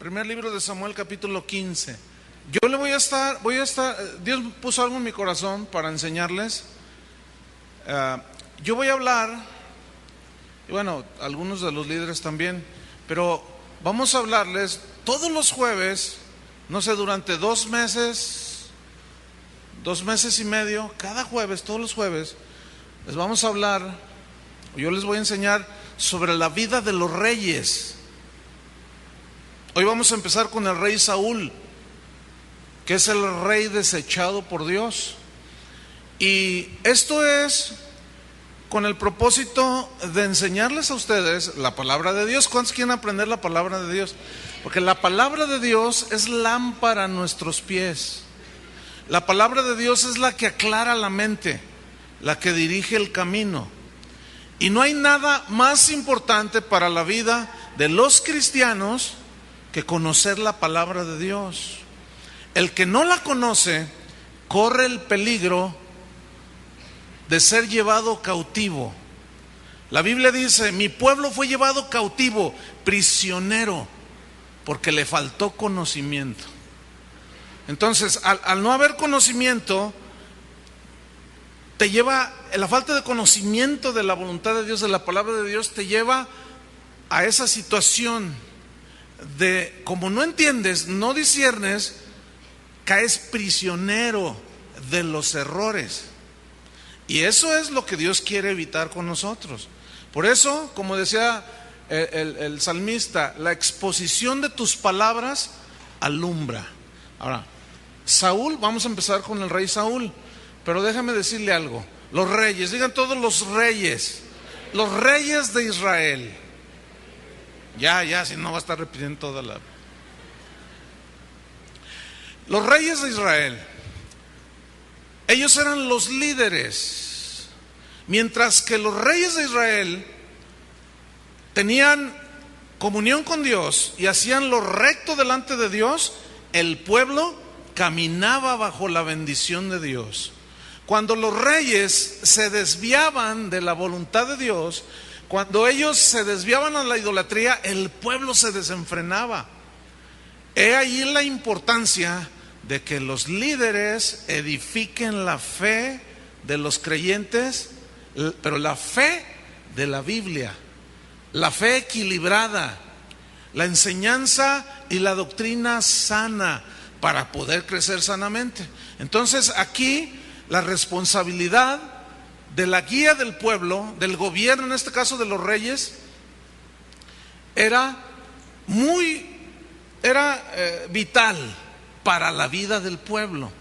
Primer libro de Samuel, capítulo 15. Yo le voy a estar, Dios puso algo en mi corazón para enseñarles. Yo voy a hablar, y bueno, algunos de los líderes también, pero vamos a hablarles todos los jueves, no sé, durante 2 meses, 2 meses y medio, cada jueves, todos los jueves, les vamos a hablar, yo les voy a enseñar sobre la vida de los reyes. Hoy vamos a empezar con el rey Saúl, que es el rey desechado por Dios. Y esto es con el propósito de enseñarles a ustedes la palabra de Dios. ¿Cuántos quieren aprender la palabra de Dios? Porque la palabra de Dios es lámpara a nuestros pies. La palabra de Dios es la que aclara la mente, la que dirige el camino. Y no hay nada más importante para la vida de los cristianos que conocer la palabra de Dios. El que no la conoce corre el peligro de ser llevado cautivo. La Biblia dice: mi pueblo fue llevado cautivo, prisionero, porque le faltó conocimiento. Entonces, al no haber conocimiento, te lleva, la falta de conocimiento de la voluntad de Dios, de la palabra de Dios, te lleva a esa situación de, como no entiendes, no disciernes, caes prisionero de los errores. Y eso es lo que Dios quiere evitar con nosotros. Por eso, como decía el salmista, la exposición de tus palabras alumbra. Ahora, Saúl, vamos a empezar con el rey Saúl, pero déjame decirle algo. Los reyes, digan todos los reyes de Israel. Ya, si no va a estar repitiendo toda la... Los reyes de Israel, ellos eran los líderes. Mientras que los reyes de Israel tenían comunión con Dios y hacían lo recto delante de Dios, el pueblo caminaba bajo la bendición de Dios. Cuando los reyes se desviaban de la voluntad de Dios, cuando ellos se desviaban a la idolatría, el pueblo se desenfrenaba. He ahí la importancia de que los líderes edifiquen la fe de los creyentes, pero la fe de la Biblia, la fe equilibrada, la enseñanza y la doctrina sana para poder crecer sanamente. Entonces aquí la responsabilidad de la guía del pueblo, del gobierno, en este caso de los reyes, era vital para la vida del pueblo.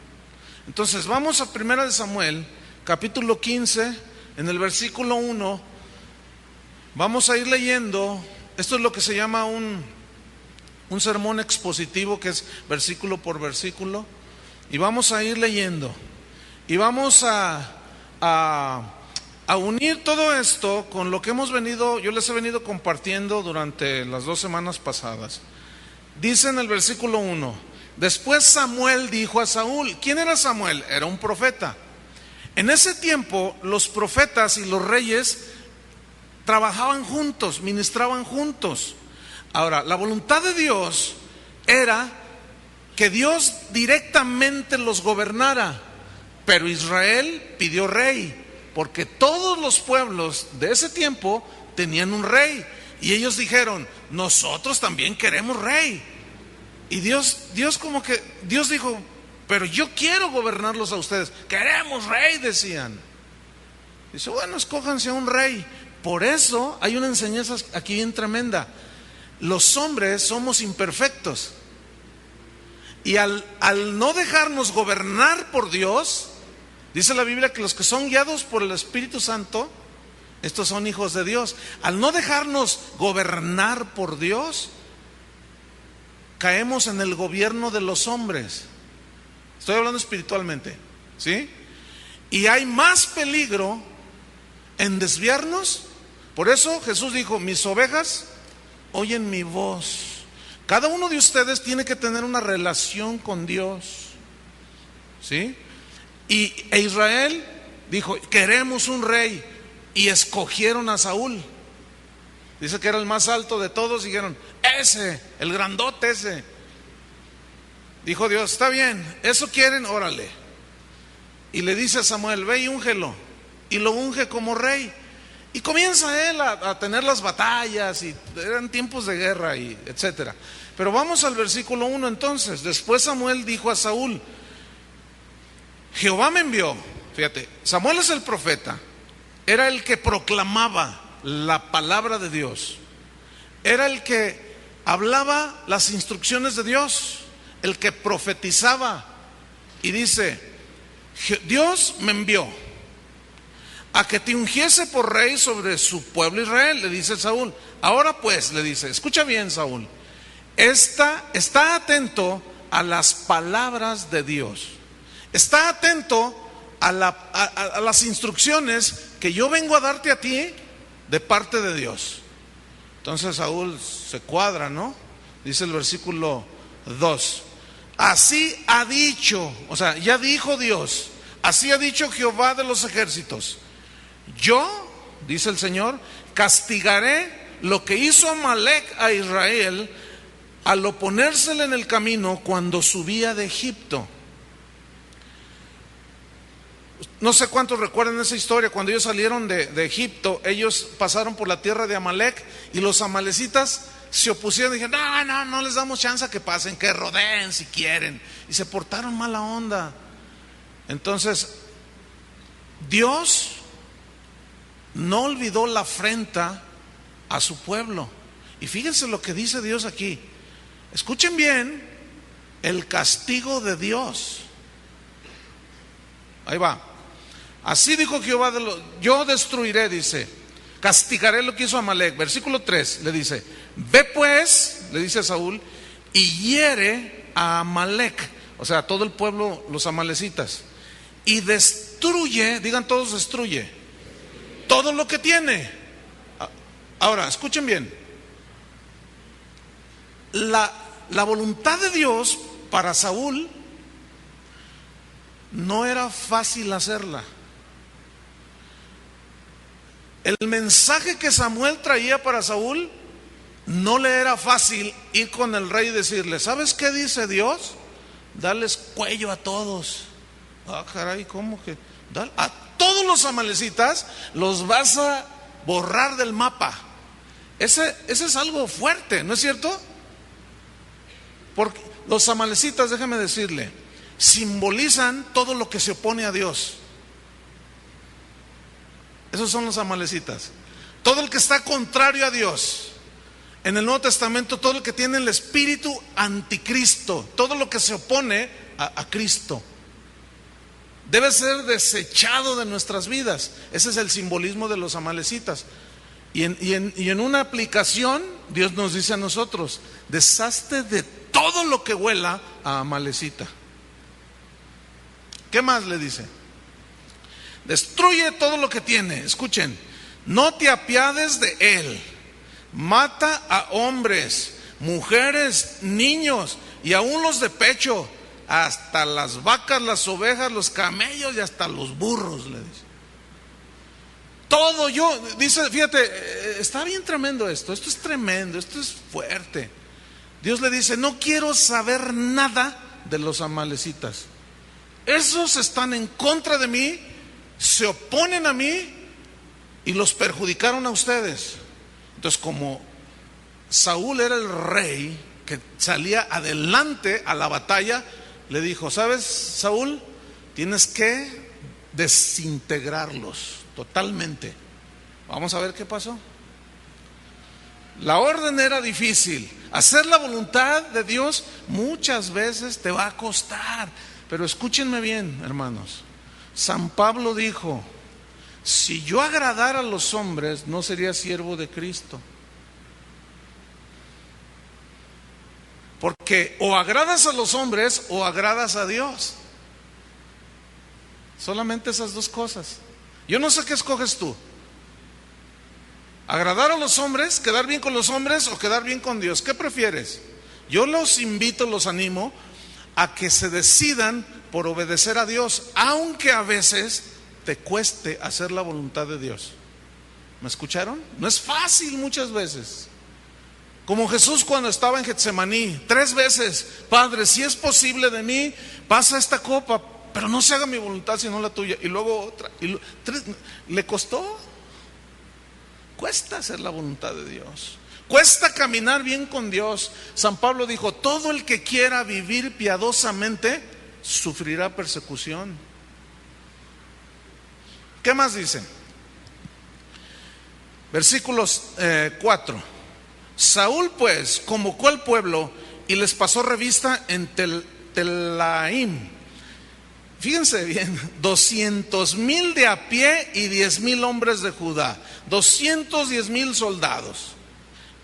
Entonces vamos a 1 Samuel, capítulo 15, en el versículo 1, vamos a ir leyendo. Esto es lo que se llama un sermón expositivo, que es versículo por versículo, y vamos a ir leyendo, y vamos a unir todo esto con lo que yo les he venido compartiendo durante las 2 semanas pasadas. Dice en el versículo 1: después Samuel dijo a Saúl. ¿Quién era Samuel? Era un profeta. En ese tiempo los profetas y los reyes trabajaban juntos, ministraban juntos. Ahora, la voluntad de Dios era que Dios directamente los gobernara, pero Israel pidió rey, porque todos los pueblos de ese tiempo tenían un rey, y ellos dijeron: nosotros también queremos rey. Y Dios dijo: pero yo quiero gobernarlos a ustedes. Queremos rey, decían. Dice: bueno, escójanse a un rey. Por eso hay una enseñanza aquí bien tremenda. Los hombres somos imperfectos, y al no dejarnos gobernar por Dios, dice la Biblia que los que son guiados por el Espíritu Santo, estos son hijos de Dios. Al no dejarnos gobernar por Dios, caemos en el gobierno de los hombres. Estoy hablando espiritualmente, ¿sí? Y hay más peligro en desviarnos. Por eso Jesús dijo: mis ovejas oyen mi voz. Cada uno de ustedes tiene que tener una relación con Dios, ¿sí? E Israel dijo: queremos un rey, y escogieron a Saúl. Dice que era el más alto de todos y dijeron, ese, el grandote ese. Dijo Dios, está bien, eso quieren, órale. Y le dice a Samuel, ve y úngelo. Y lo unge como rey. Y comienza él a tener las batallas, y eran tiempos de guerra, y etcétera. Pero vamos al versículo 1 entonces. Después Samuel dijo a Saúl, Jehová me envió. Fíjate, Samuel es el profeta. Era el que proclamaba la palabra de Dios. Era el que hablaba las instrucciones de Dios, el que profetizaba. Y dice, Dios me envió a que te ungiese por rey sobre su pueblo Israel, le dice Saúl. Ahora pues, le dice, escucha bien, Saúl, está atento a las palabras de Dios. Está atento a las instrucciones que yo vengo a darte a ti de parte de Dios. Entonces Saúl se cuadra, ¿no? Dice el versículo 2. Así ha dicho, o sea, ya dijo Dios, así ha dicho Jehová de los ejércitos. Yo, dice el Señor, castigaré lo que hizo Amalec a Israel al oponérsele en el camino cuando subía de Egipto. No sé cuántos recuerdan esa historia. Cuando ellos salieron de Egipto, ellos pasaron por la tierra de Amalec y los amalecitas se opusieron y dijeron, no les damos chance a que pasen, que rodeen si quieren. Y se portaron mala onda. Entonces, Dios no olvidó la afrenta a su pueblo. Y fíjense lo que dice Dios aquí. Escuchen bien el castigo de Dios. Ahí va. Así dijo Jehová, yo destruiré, dice, castigaré lo que hizo Amalec. Versículo 3 le dice, ve pues, le dice a Saúl, y hiere a Amalec, o sea, todo el pueblo, los amalecitas, y destruye, digan todos, destruye todo lo que tiene. Ahora, escuchen bien, la voluntad de Dios para Saúl no era fácil hacerla. El mensaje que Samuel traía para Saúl no le era fácil ir con el rey y decirle, ¿sabes qué dice Dios? Dales cuello a todos. Ah, caray, ¿cómo que? A todos los amalecitas los vas a borrar del mapa. Ese es algo fuerte, ¿no es cierto? Porque los amalecitas, déjame decirle, simbolizan todo lo que se opone a Dios. Esos son los amalecitas. Todo el que está contrario a Dios. En el Nuevo Testamento, todo el que tiene el espíritu anticristo, todo lo que se opone a Cristo, debe ser desechado de nuestras vidas. Ese es el simbolismo de los amalecitas. Y en una aplicación, Dios nos dice a nosotros, deshazte de todo lo que huela a amalecita. ¿Qué más le dice? Destruye todo lo que tiene. Escuchen, no te apiades de él. Mata a hombres, mujeres, niños y aún los de pecho, hasta las vacas, las ovejas, los camellos y hasta los burros, le dice. Todo dice, fíjate, está bien tremendo esto es tremendo, esto es fuerte. Dios le dice, no quiero saber nada de los amalecitas. Esos están en contra de mí, se oponen a mí y los perjudicaron a ustedes. Entonces, como Saúl era el rey que salía adelante a la batalla, le dijo, ¿sabes, Saúl? Tienes que desintegrarlos totalmente. Vamos a ver qué pasó. La orden era difícil. Hacer la voluntad de Dios muchas veces te va a costar. Pero escúchenme bien, hermanos. San Pablo dijo, si yo agradara a los hombres, no sería siervo de Cristo. Porque o agradas a los hombres o agradas a Dios. Solamente esas dos cosas. Yo no sé qué escoges tú. ¿Agradar a los hombres, quedar bien con los hombres o quedar bien con Dios? ¿Qué prefieres? Yo los invito, los animo a que se decidan por obedecer a Dios, aunque a veces te cueste hacer la voluntad de Dios. ¿Me escucharon? No es fácil muchas veces. Como Jesús cuando estaba en Getsemaní, 3 veces: Padre, si es posible de mí, pasa esta copa, pero no se haga mi voluntad sino la tuya. Y luego otra. ¿Le costó? Cuesta hacer la voluntad de Dios. Cuesta caminar bien con Dios. San Pablo dijo: todo el que quiera vivir piadosamente sufrirá persecución. ¿Qué más dice? Versículos 4. Saúl pues convocó al pueblo y les pasó revista en Telaim. Fíjense bien, 200,000 de a pie y 10,000 hombres de Judá, 210,000 soldados.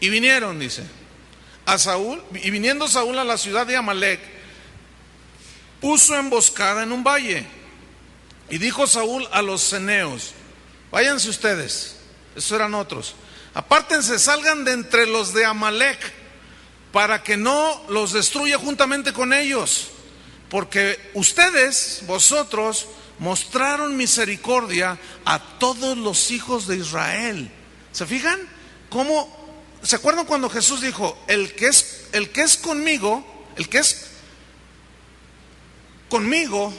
Y vinieron, dice, a Saúl, y viniendo Saúl a la ciudad de Amalec, puso emboscada en un valle. Y dijo Saúl a los ceneos: váyanse ustedes, esos eran otros, apártense, salgan de entre los de Amalec, para que no los destruya juntamente con ellos, porque ustedes, vosotros, mostraron misericordia a todos los hijos de Israel. ¿Se fijan? ¿Cómo? ¿Se acuerdan cuando Jesús dijo: el que es conmigo, el que es conmigo,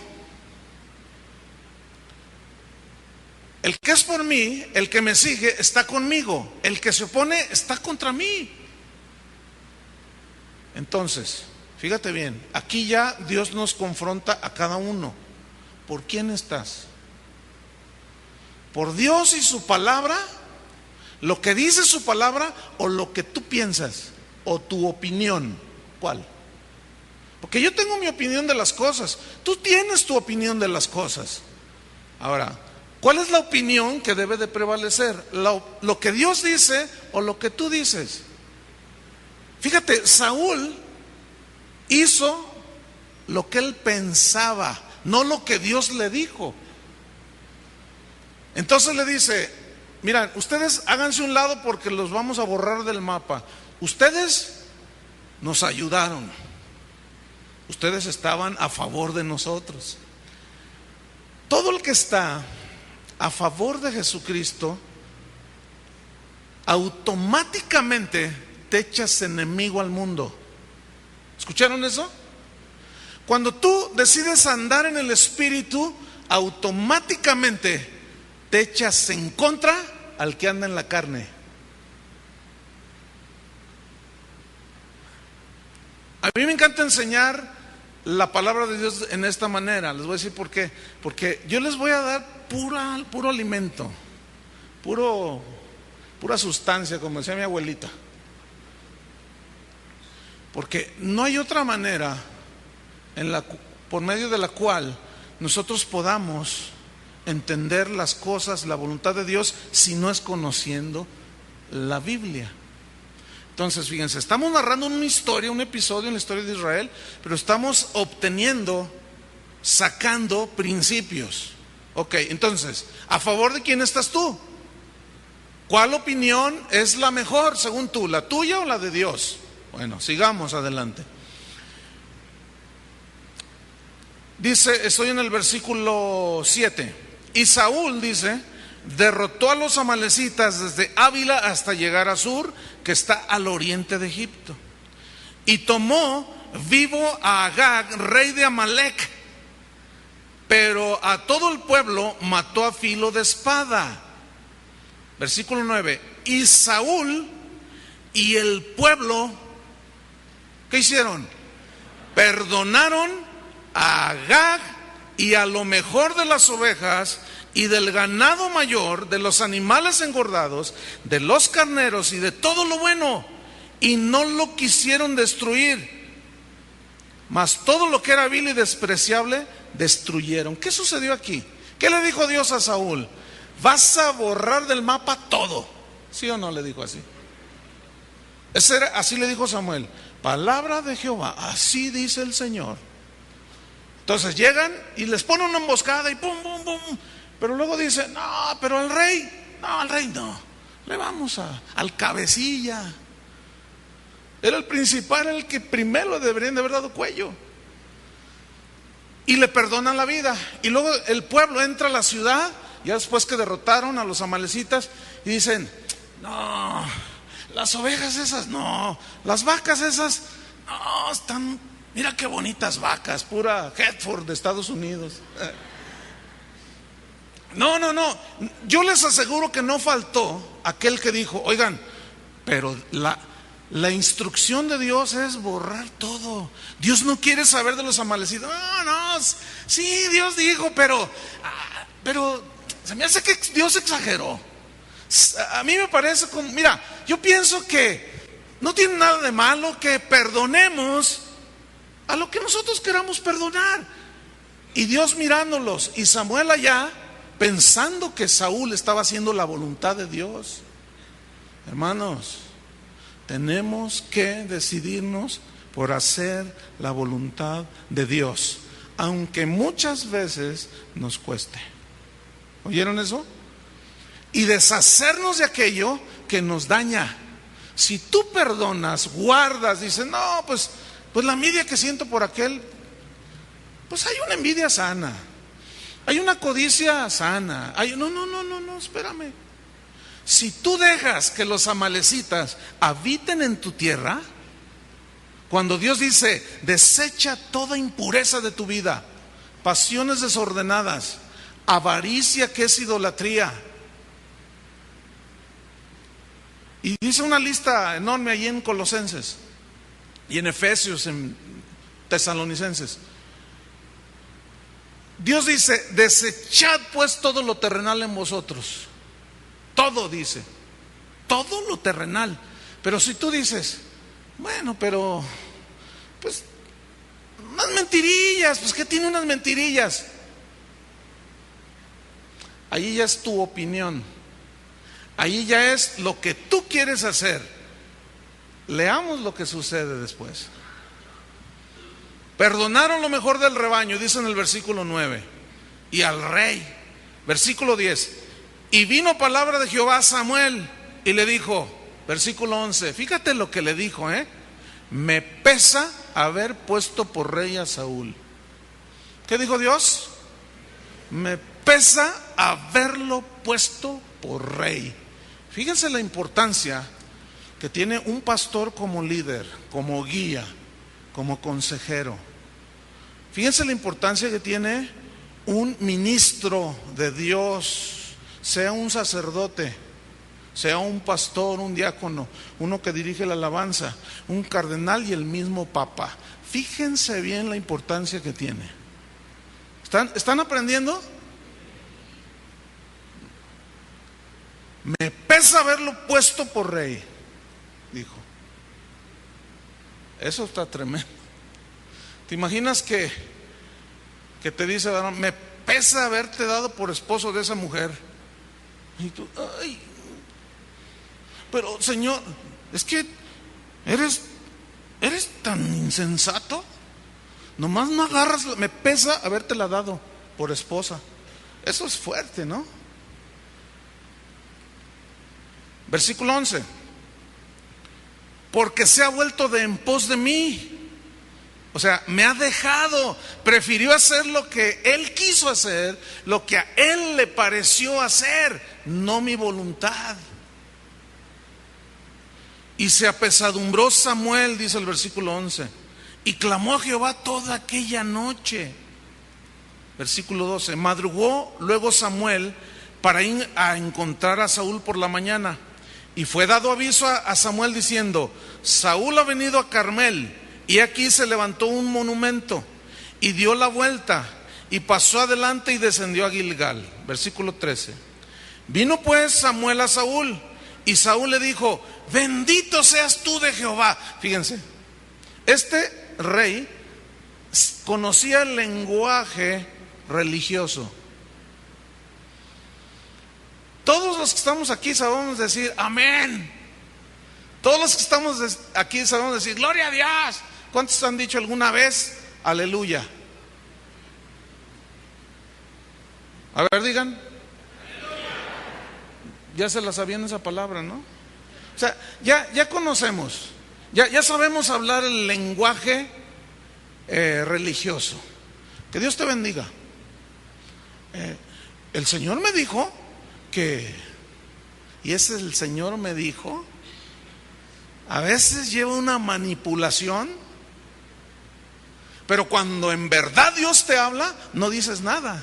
el que es por mí, el que me sigue está conmigo, el que se opone está contra mí? Entonces, fíjate bien, aquí ya Dios nos confronta a cada uno. ¿Por quién estás? ¿Por Dios y su palabra? ¿Lo que dice su palabra o lo que tú piensas o tu opinión? ¿Cuál? Porque yo tengo mi opinión de las cosas, tú tienes tu opinión de las cosas. Ahora, ¿cuál es la opinión que debe de prevalecer? ¿Lo que Dios dice o lo que tú dices? Fíjate, Saúl hizo lo que él pensaba, no lo que Dios le dijo. Entonces le dice: miren, ustedes háganse un lado porque los vamos a borrar del mapa. Ustedes nos ayudaron, ustedes estaban a favor de nosotros. Todo el que está a favor de Jesucristo automáticamente te echas enemigo al mundo. ¿Escucharon eso? Cuando tú decides andar en el Espíritu, automáticamente te echas en contra al que anda en la carne. A mí me encanta enseñar la palabra de Dios en esta manera. Les voy a decir por qué. Porque yo les voy a dar puro alimento, pura sustancia, como decía mi abuelita. Porque no hay otra manera por medio de la cual nosotros podamos entender las cosas, la voluntad de Dios, si no es conociendo la Biblia. Entonces, fíjense, estamos narrando una historia, un episodio en la historia de Israel, pero estamos sacando principios. Ok, entonces, ¿a favor de quién estás tú? ¿Cuál opinión es la mejor según tú, la tuya o la de Dios? Bueno, sigamos adelante. Dice, estoy en el versículo 7. Y Saúl, dice, derrotó a los amalecitas desde Ávila hasta llegar a Sur, que está al oriente de Egipto. Y tomó vivo a Agag, rey de Amalec, pero a todo el pueblo mató a filo de espada. Versículo 9. Y Saúl y el pueblo, ¿qué hicieron? Perdonaron a Agag y a lo mejor de las ovejas y del ganado mayor, de los animales engordados, de los carneros y de todo lo bueno, y no lo quisieron destruir, mas todo lo que era vil y despreciable destruyeron. ¿Qué sucedió aquí? ¿Qué le dijo Dios a Saúl? Vas a borrar del mapa todo. ¿Sí o no le dijo así? Así le dijo Samuel. Palabra de Jehová, así dice el Señor. Entonces llegan y les ponen una emboscada y pum, pum, pum. Pero luego dicen, no, pero al rey no. Le vamos al cabecilla. Era el principal, el que primero le deberían de haber dado cuello. Y le perdonan la vida. Y luego el pueblo entra a la ciudad, ya después que derrotaron a los amalecitas, y dicen, no, las ovejas esas no, las vacas esas, no, están, mira qué bonitas vacas, pura Hereford de Estados Unidos. No, yo les aseguro que no faltó aquel que dijo, oigan, pero la instrucción de Dios es borrar todo. Dios no quiere saber de los amalecidos. No, sí, Dios dijo, pero se me hace que Dios exageró. A mí me parece como, mira, yo pienso que no tiene nada de malo que perdonemos a lo que nosotros queramos perdonar. Y Dios mirándolos, y Samuel allá pensando que Saúl estaba haciendo la voluntad de Dios. Hermanos, tenemos que decidirnos por hacer la voluntad de Dios, aunque muchas veces nos cueste. ¿Oyeron eso? Y deshacernos de aquello que nos daña. Si tú perdonas, guardas, dices, no, pues la envidia que siento por aquel, pues hay una envidia sana, hay una codicia sana, no, espérame. Si tú dejas que los amalecitas habiten en tu tierra, cuando Dios dice, desecha toda impureza de tu vida, pasiones desordenadas, avaricia que es idolatría, y dice una lista enorme allí en Colosenses y en Efesios, en Tesalonicenses. Dios dice, desechad pues todo lo terrenal en vosotros. Todo dice, todo lo terrenal. Pero si tú dices, bueno, pero pues unas mentirillas, pues ¿qué tiene unas mentirillas? Ahí ya es tu opinión, ahí ya es lo que tú quieres hacer. Leamos lo que sucede después. Perdonaron lo mejor del rebaño, dice en el versículo 9, y al rey, versículo 10. Y vino palabra de Jehová a Samuel y le dijo, versículo 11, fíjate lo que le dijo, me pesa haber puesto por rey a Saúl. ¿Qué dijo Dios? Me pesa haberlo puesto por rey. Fíjense la importancia que tiene un pastor como líder, como guía, como consejero. Fíjense la importancia que tiene un ministro de Dios, sea un sacerdote, sea un pastor, un diácono, uno que dirige la alabanza, un cardenal y el mismo papa. Fíjense bien la importancia que tiene. ¿Están aprendiendo? Me pesa haberlo puesto por rey, dijo. Eso está tremendo. ¿Te imaginas que te dice, me pesa haberte dado por esposo de esa mujer? Y tú, ay, pero Señor, es que eres tan insensato. Nomás no agarras, me pesa habértela dado por esposa. Eso es fuerte, ¿no? Versículo 11. Porque se ha vuelto de en pos de mí. O sea, me ha dejado, prefirió hacer lo que él quiso hacer, lo que a él le pareció hacer, no mi voluntad. Y se apesadumbró Samuel, dice el versículo 11, y clamó a Jehová toda aquella noche. Versículo 12, madrugó luego Samuel para ir a encontrar a Saúl por la mañana. Y fue dado aviso a Samuel diciendo, Saúl ha venido a Carmel. Y aquí se levantó un monumento y dio la vuelta y pasó adelante y descendió a Gilgal. Versículo 13. Vino pues Samuel a Saúl y Saúl le dijo, bendito seas tú de Jehová. Fíjense, este rey conocía el lenguaje religioso. Todos los que estamos aquí sabemos decir amén. Todos los que estamos aquí sabemos decir gloria a Dios. ¿Cuántos han dicho alguna vez aleluya? A ver, digan. Aleluya. Ya se la sabían esa palabra, ¿no? O sea, ya conocemos, ya sabemos hablar el lenguaje religioso. Que Dios te bendiga. El Señor me dijo que Y ese el Señor me dijo. A veces lleva una manipulación, pero cuando en verdad Dios te habla, no dices nada.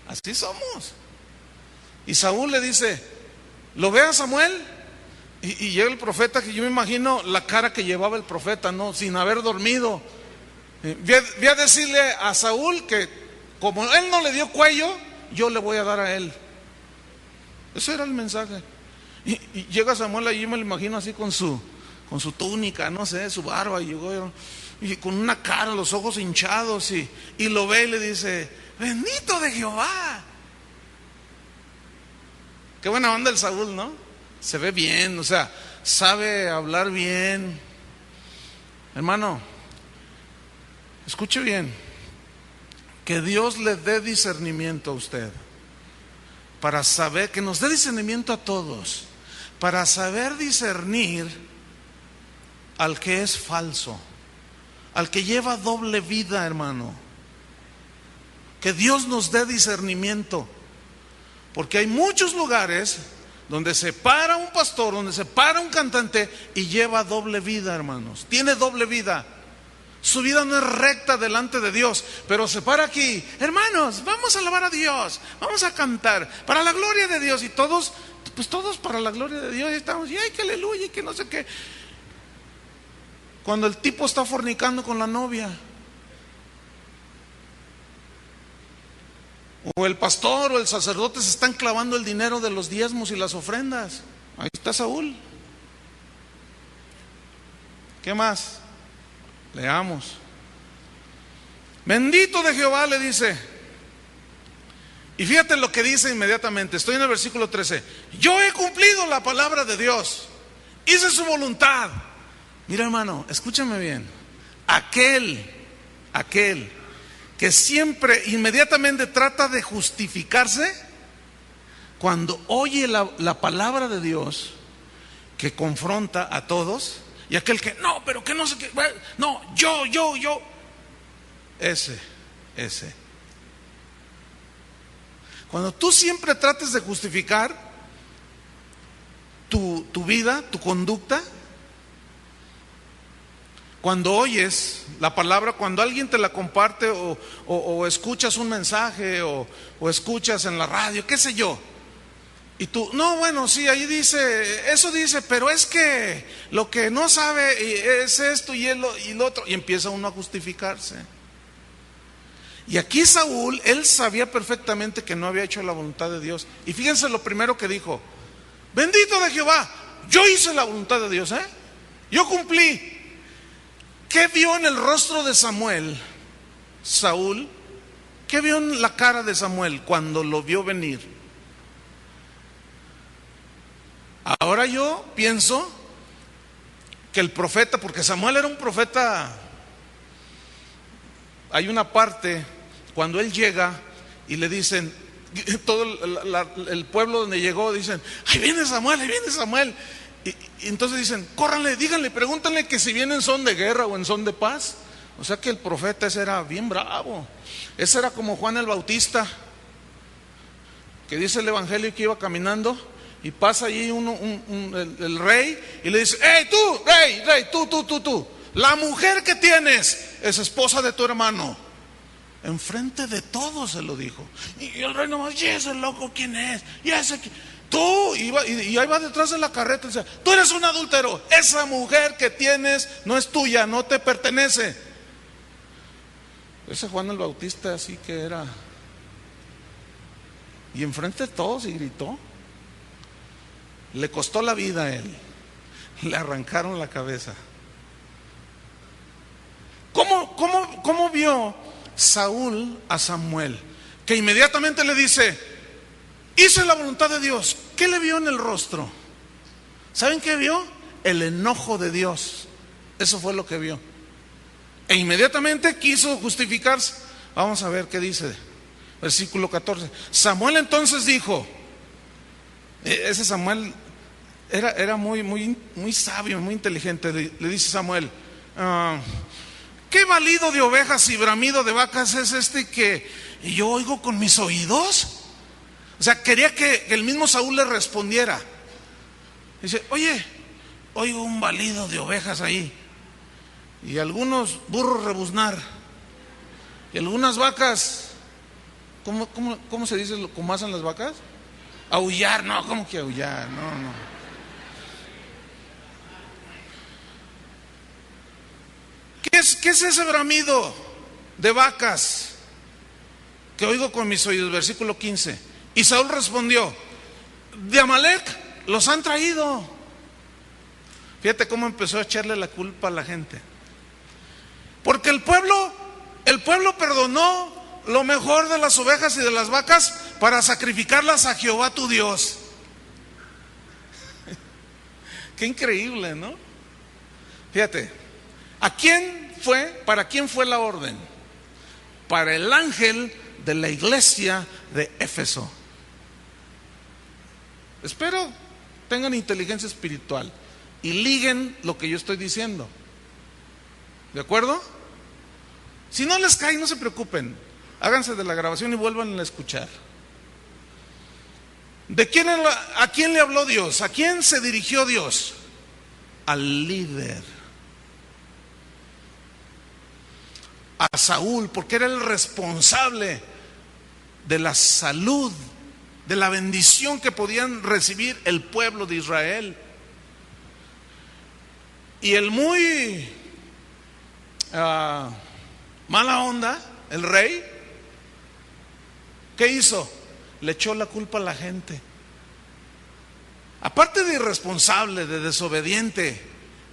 Así somos. Y Saúl le dice, ¿lo ve a Samuel? Y llega el profeta, que yo me imagino la cara que llevaba el profeta, ¿no? Sin haber dormido. Voy a decirle a Saúl que como él no le dio cuello, yo le voy a dar a él. Ese era el mensaje. Y llega Samuel allí, me lo imagino así con su túnica, no sé, su barba, y llegó y con una cara, los ojos hinchados, y lo ve y le dice, bendito de Jehová. Qué buena onda el Saúl, ¿no? Se ve bien, o sea, sabe hablar bien. Hermano, escuche bien, que Dios le dé discernimiento a usted, para saber, que nos dé discernimiento a todos, para saber discernir al que es falso, al que lleva doble vida, hermano. Que Dios nos dé discernimiento, porque hay muchos lugares donde se para un pastor, donde se para un cantante y lleva doble vida, hermanos. Tiene doble vida. Su vida no es recta delante de Dios, pero se para aquí, hermanos, vamos a alabar a Dios, vamos a cantar para la gloria de Dios, y todos, pues todos para la gloria de Dios, y estamos, y ay, que aleluya, y que no sé qué. Cuando el tipo está fornicando con la novia, o el pastor o el sacerdote se están clavando el dinero de los diezmos y las ofrendas, ahí está Saúl. ¿Qué más? Leamos. Bendito de Jehová, le dice. Y fíjate lo que dice inmediatamente. Estoy en el versículo 13. Yo he cumplido la palabra de Dios, hice su voluntad. Mira, hermano, escúchame bien. Aquel que siempre inmediatamente trata de justificarse, cuando oye la palabra de Dios que confronta a todos, y aquel que, no, pero que no sé qué, no, yo, ese. Cuando tú siempre trates de justificar tu vida, tu conducta, cuando oyes la palabra, cuando alguien te la comparte, o escuchas un mensaje, o escuchas en la radio, qué sé yo, y tú, no, bueno, sí, ahí dice, eso dice, pero es que lo que no sabe es esto y lo otro, y empieza uno a justificarse. Y aquí Saúl, él sabía perfectamente que no había hecho la voluntad de Dios. Y fíjense lo primero que dijo: bendito de Jehová, yo hice la voluntad de Dios, yo cumplí. ¿Qué vio en el rostro de Samuel, Saúl? ¿Qué vio en la cara de Samuel cuando lo vio venir? Ahora yo pienso que el profeta, porque Samuel era un profeta, hay una parte cuando él llega y le dicen, todo el pueblo donde llegó, dicen, ahí viene Samuel, ahí viene Samuel. Y entonces dicen, córranle, díganle, pregúntanle que si viene en son de guerra o en son de paz. O sea que el profeta ese era bien bravo. Ese era como Juan el Bautista, que dice el evangelio que iba caminando y pasa allí el rey y le dice, hey tú, rey, tú, la mujer que tienes es esposa de tu hermano. Enfrente de todos se lo dijo. Y el rey nomás, ¿y ese loco quién es? ¿Y ese quién? Tú, y ahí va detrás de la carreta y dice, tú eres un adúltero, esa mujer que tienes no es tuya, no te pertenece. Ese Juan el Bautista así que era. Y enfrente de todos y gritó. Le costó la vida a él. Le arrancaron la cabeza. ¿Cómo vio Saúl a Samuel? Que inmediatamente le dice, hice la voluntad de Dios. ¿Qué le vio en el rostro? ¿Saben qué vio? El enojo de Dios. Eso fue lo que vio. E inmediatamente quiso justificarse. Vamos a ver qué dice. Versículo 14. Samuel entonces dijo, ese Samuel era muy sabio, muy inteligente. Le dice Samuel, ¿qué balido de ovejas y bramido de vacas es este que yo oigo con mis oídos? O sea, quería que el mismo Saúl le respondiera. Dice, oye, oigo un balido de ovejas ahí, y algunos burros rebuznar, y algunas vacas, ¿cómo se dice cómo hacen las vacas? Aullar, no, ¿cómo que aullar? No. ¿Qué es ese bramido de vacas que oigo con mis oídos? Versículo 15. Y Saúl respondió, de Amalec los han traído. Fíjate cómo empezó a echarle la culpa a la gente. Porque el pueblo perdonó lo mejor de las ovejas y de las vacas para sacrificarlas a Jehová tu Dios. Qué increíble, ¿no? Fíjate, ¿para quién fue la orden? Para el ángel de la iglesia de Éfeso. Espero tengan inteligencia espiritual y liguen lo que yo estoy diciendo. ¿De acuerdo? Si no les cae, no se preocupen. Háganse de la grabación y vuelvan a escuchar. ¿A quién le habló Dios? ¿A quién se dirigió Dios? Al líder. A Saúl, porque era el responsable de la salud, de la bendición que podían recibir el pueblo de Israel. Y el muy mala onda, el rey, ¿qué hizo? Le echó la culpa a la gente. Aparte de irresponsable, de desobediente,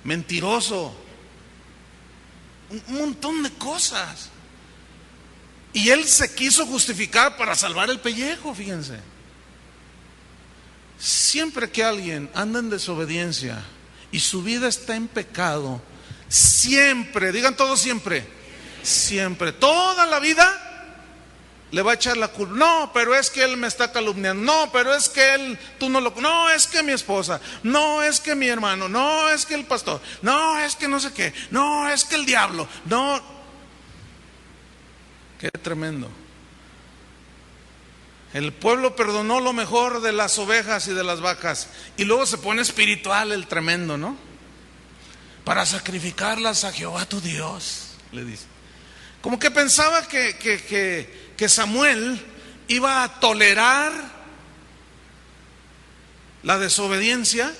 mentiroso, un montón de cosas. Y él se quiso justificar para salvar el pellejo, fíjense. Siempre que alguien anda en desobediencia y su vida está en pecado, siempre, digan todos siempre, toda la vida le va a echar la culpa. No, pero es que él me está calumniando. No, pero es que no, es que mi esposa. No, es que mi hermano. No, es que el pastor. No, es que no sé qué. No, es que el diablo. No. Qué tremendo. El pueblo perdonó lo mejor de las ovejas y de las vacas. Y luego se pone espiritual el tremendo, ¿no? Para sacrificarlas a Jehová tu Dios, le dice. Como que pensaba que Samuel iba a tolerar la desobediencia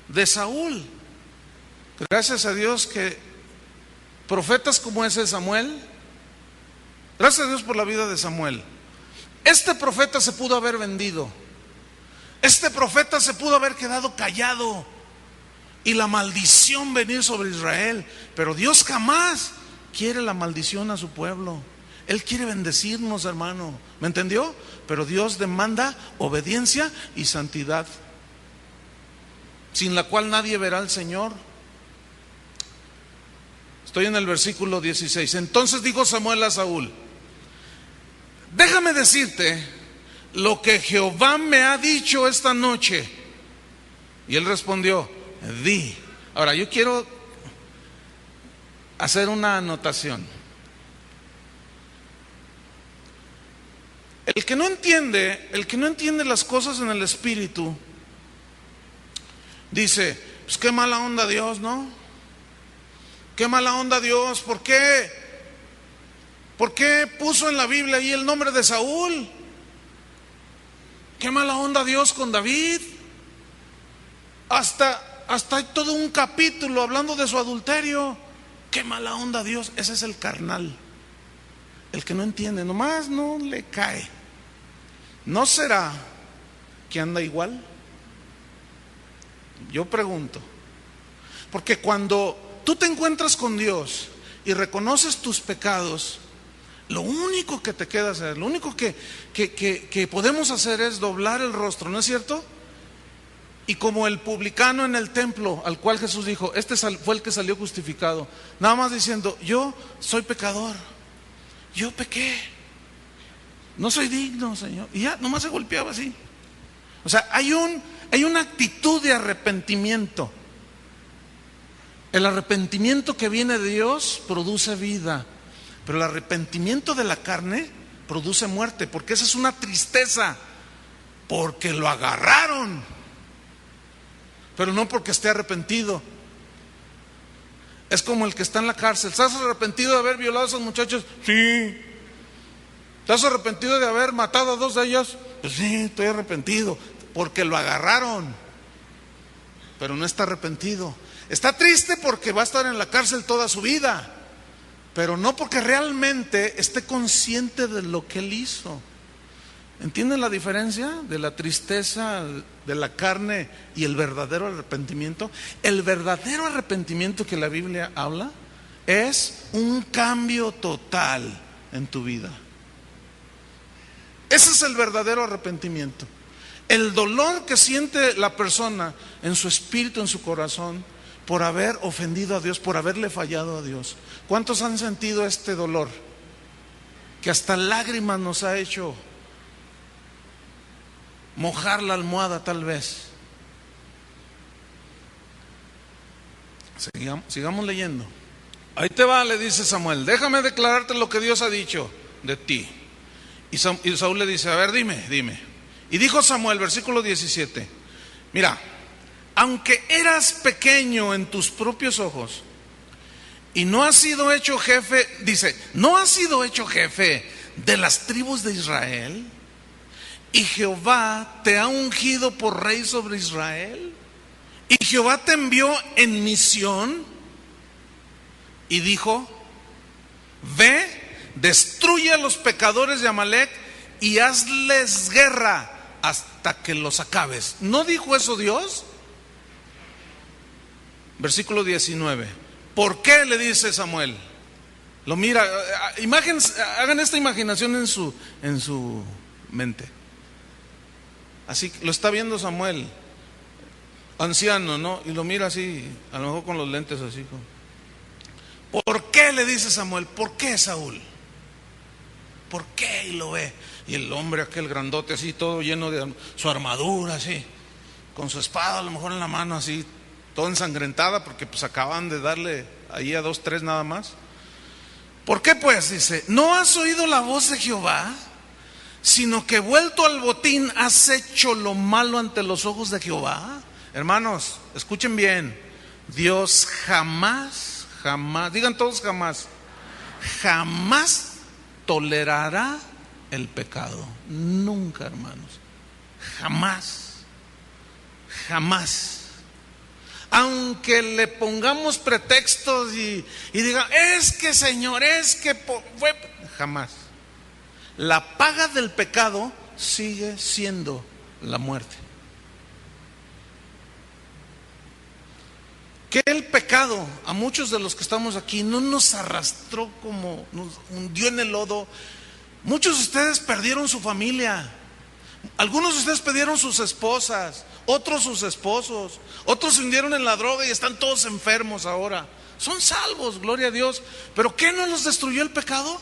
de Saúl. Gracias a Dios que profetas como ese Samuel, gracias a Dios por la vida de Samuel. Este profeta se pudo haber vendido. Este profeta se pudo haber quedado callado y la maldición venir sobre Israel. Pero Dios jamás quiere la maldición a su pueblo. Él quiere bendecirnos, hermano. ¿Me entendió? Pero Dios demanda obediencia y santidad, sin la cual nadie verá al Señor. Estoy en el versículo 16. Entonces dijo Samuel a Saúl: déjame decirte lo que Jehová me ha dicho esta noche. Y él respondió: di. Ahora yo quiero hacer una anotación. El que no entiende las cosas en el espíritu, dice: pues qué mala onda Dios, ¿no? Qué mala onda Dios. ¿Por qué puso en la Biblia ahí el nombre de Saúl? Qué mala onda Dios con David. Hasta hay todo un capítulo hablando de su adulterio. Qué mala onda Dios. Ese es el carnal, el que no entiende, nomás no le cae. ¿No será que anda igual? Yo pregunto. Porque cuando tú te encuentras con Dios y reconoces tus pecados, lo único que te queda hacer, lo único que podemos hacer es doblar el rostro, ¿no es cierto? Y como el publicano en el templo, al cual Jesús dijo: este fue el que salió justificado, nada más diciendo: yo soy pecador, yo pequé, no soy digno, Señor. Y ya, nomás se golpeaba así. O sea, hay una actitud de arrepentimiento. El arrepentimiento que viene de Dios produce vida, pero el arrepentimiento de la carne produce muerte, porque esa es una tristeza, porque lo agarraron, pero no porque esté arrepentido. Es como el que está en la cárcel. ¿Estás arrepentido de haber violado a esos muchachos? Sí. ¿Estás arrepentido de haber matado a 2 de ellas? Pues sí, estoy arrepentido, porque lo agarraron, pero no está arrepentido. Está triste porque va a estar en la cárcel toda su vida, pero no porque realmente esté consciente de lo que él hizo. ¿Entienden la diferencia de la tristeza de la carne y el verdadero arrepentimiento? El verdadero arrepentimiento que la Biblia habla es un cambio total en tu vida. Ese es el verdadero arrepentimiento. El dolor que siente la persona en su espíritu, en su corazón, por haber ofendido a Dios, por haberle fallado a Dios. ¿Cuántos han sentido este dolor? Que hasta lágrimas nos ha hecho mojar la almohada tal vez. Sigamos leyendo. Ahí te va, le dice Samuel, déjame declararte lo que Dios ha dicho de ti. Y Saúl le dice, a ver, dime. Y dijo Samuel, versículo 17, mira, aunque eras pequeño en tus propios ojos y no has sido hecho jefe, dice, no has sido hecho jefe de las tribus de Israel, y Jehová te ha ungido por rey sobre Israel, y Jehová te envió en misión y dijo, ve, destruye a los pecadores de Amalec y hazles guerra hasta que los acabes. ¿No dijo eso Dios? Versículo 19. ¿Por qué? Le dice Samuel. Lo mira, hagan esta imaginación en su mente. Así lo está viendo Samuel, anciano, ¿no? Y lo mira así, a lo mejor con los lentes así. ¿Por qué? Le dice Samuel. ¿Por qué, Saúl? ¿Por qué? Y lo ve. Y el hombre aquel grandote así, todo lleno de su armadura así, con su espada a lo mejor en la mano así, toda ensangrentada, porque pues acaban de darle ahí a 2, 3 nada más. ¿Por qué pues? Dice, ¿no has oído la voz de Jehová? Sino que vuelto al botín has hecho lo malo ante los ojos de Jehová. Hermanos, escuchen bien. Dios jamás, digan todos jamás tolerará el pecado. Nunca, hermanos. Jamás. Aunque le pongamos pretextos y digan, es que Señor, es que fue, jamás. La paga del pecado sigue siendo la muerte. Que el pecado a muchos de los que estamos aquí no nos arrastró como nos hundió en el lodo. Muchos de ustedes perdieron su familia. Algunos de ustedes perdieron sus esposas, otros sus esposos, otros se hundieron en la droga y están todos enfermos ahora. Son salvos, gloria a Dios. ¿Pero qué no los destruyó el pecado?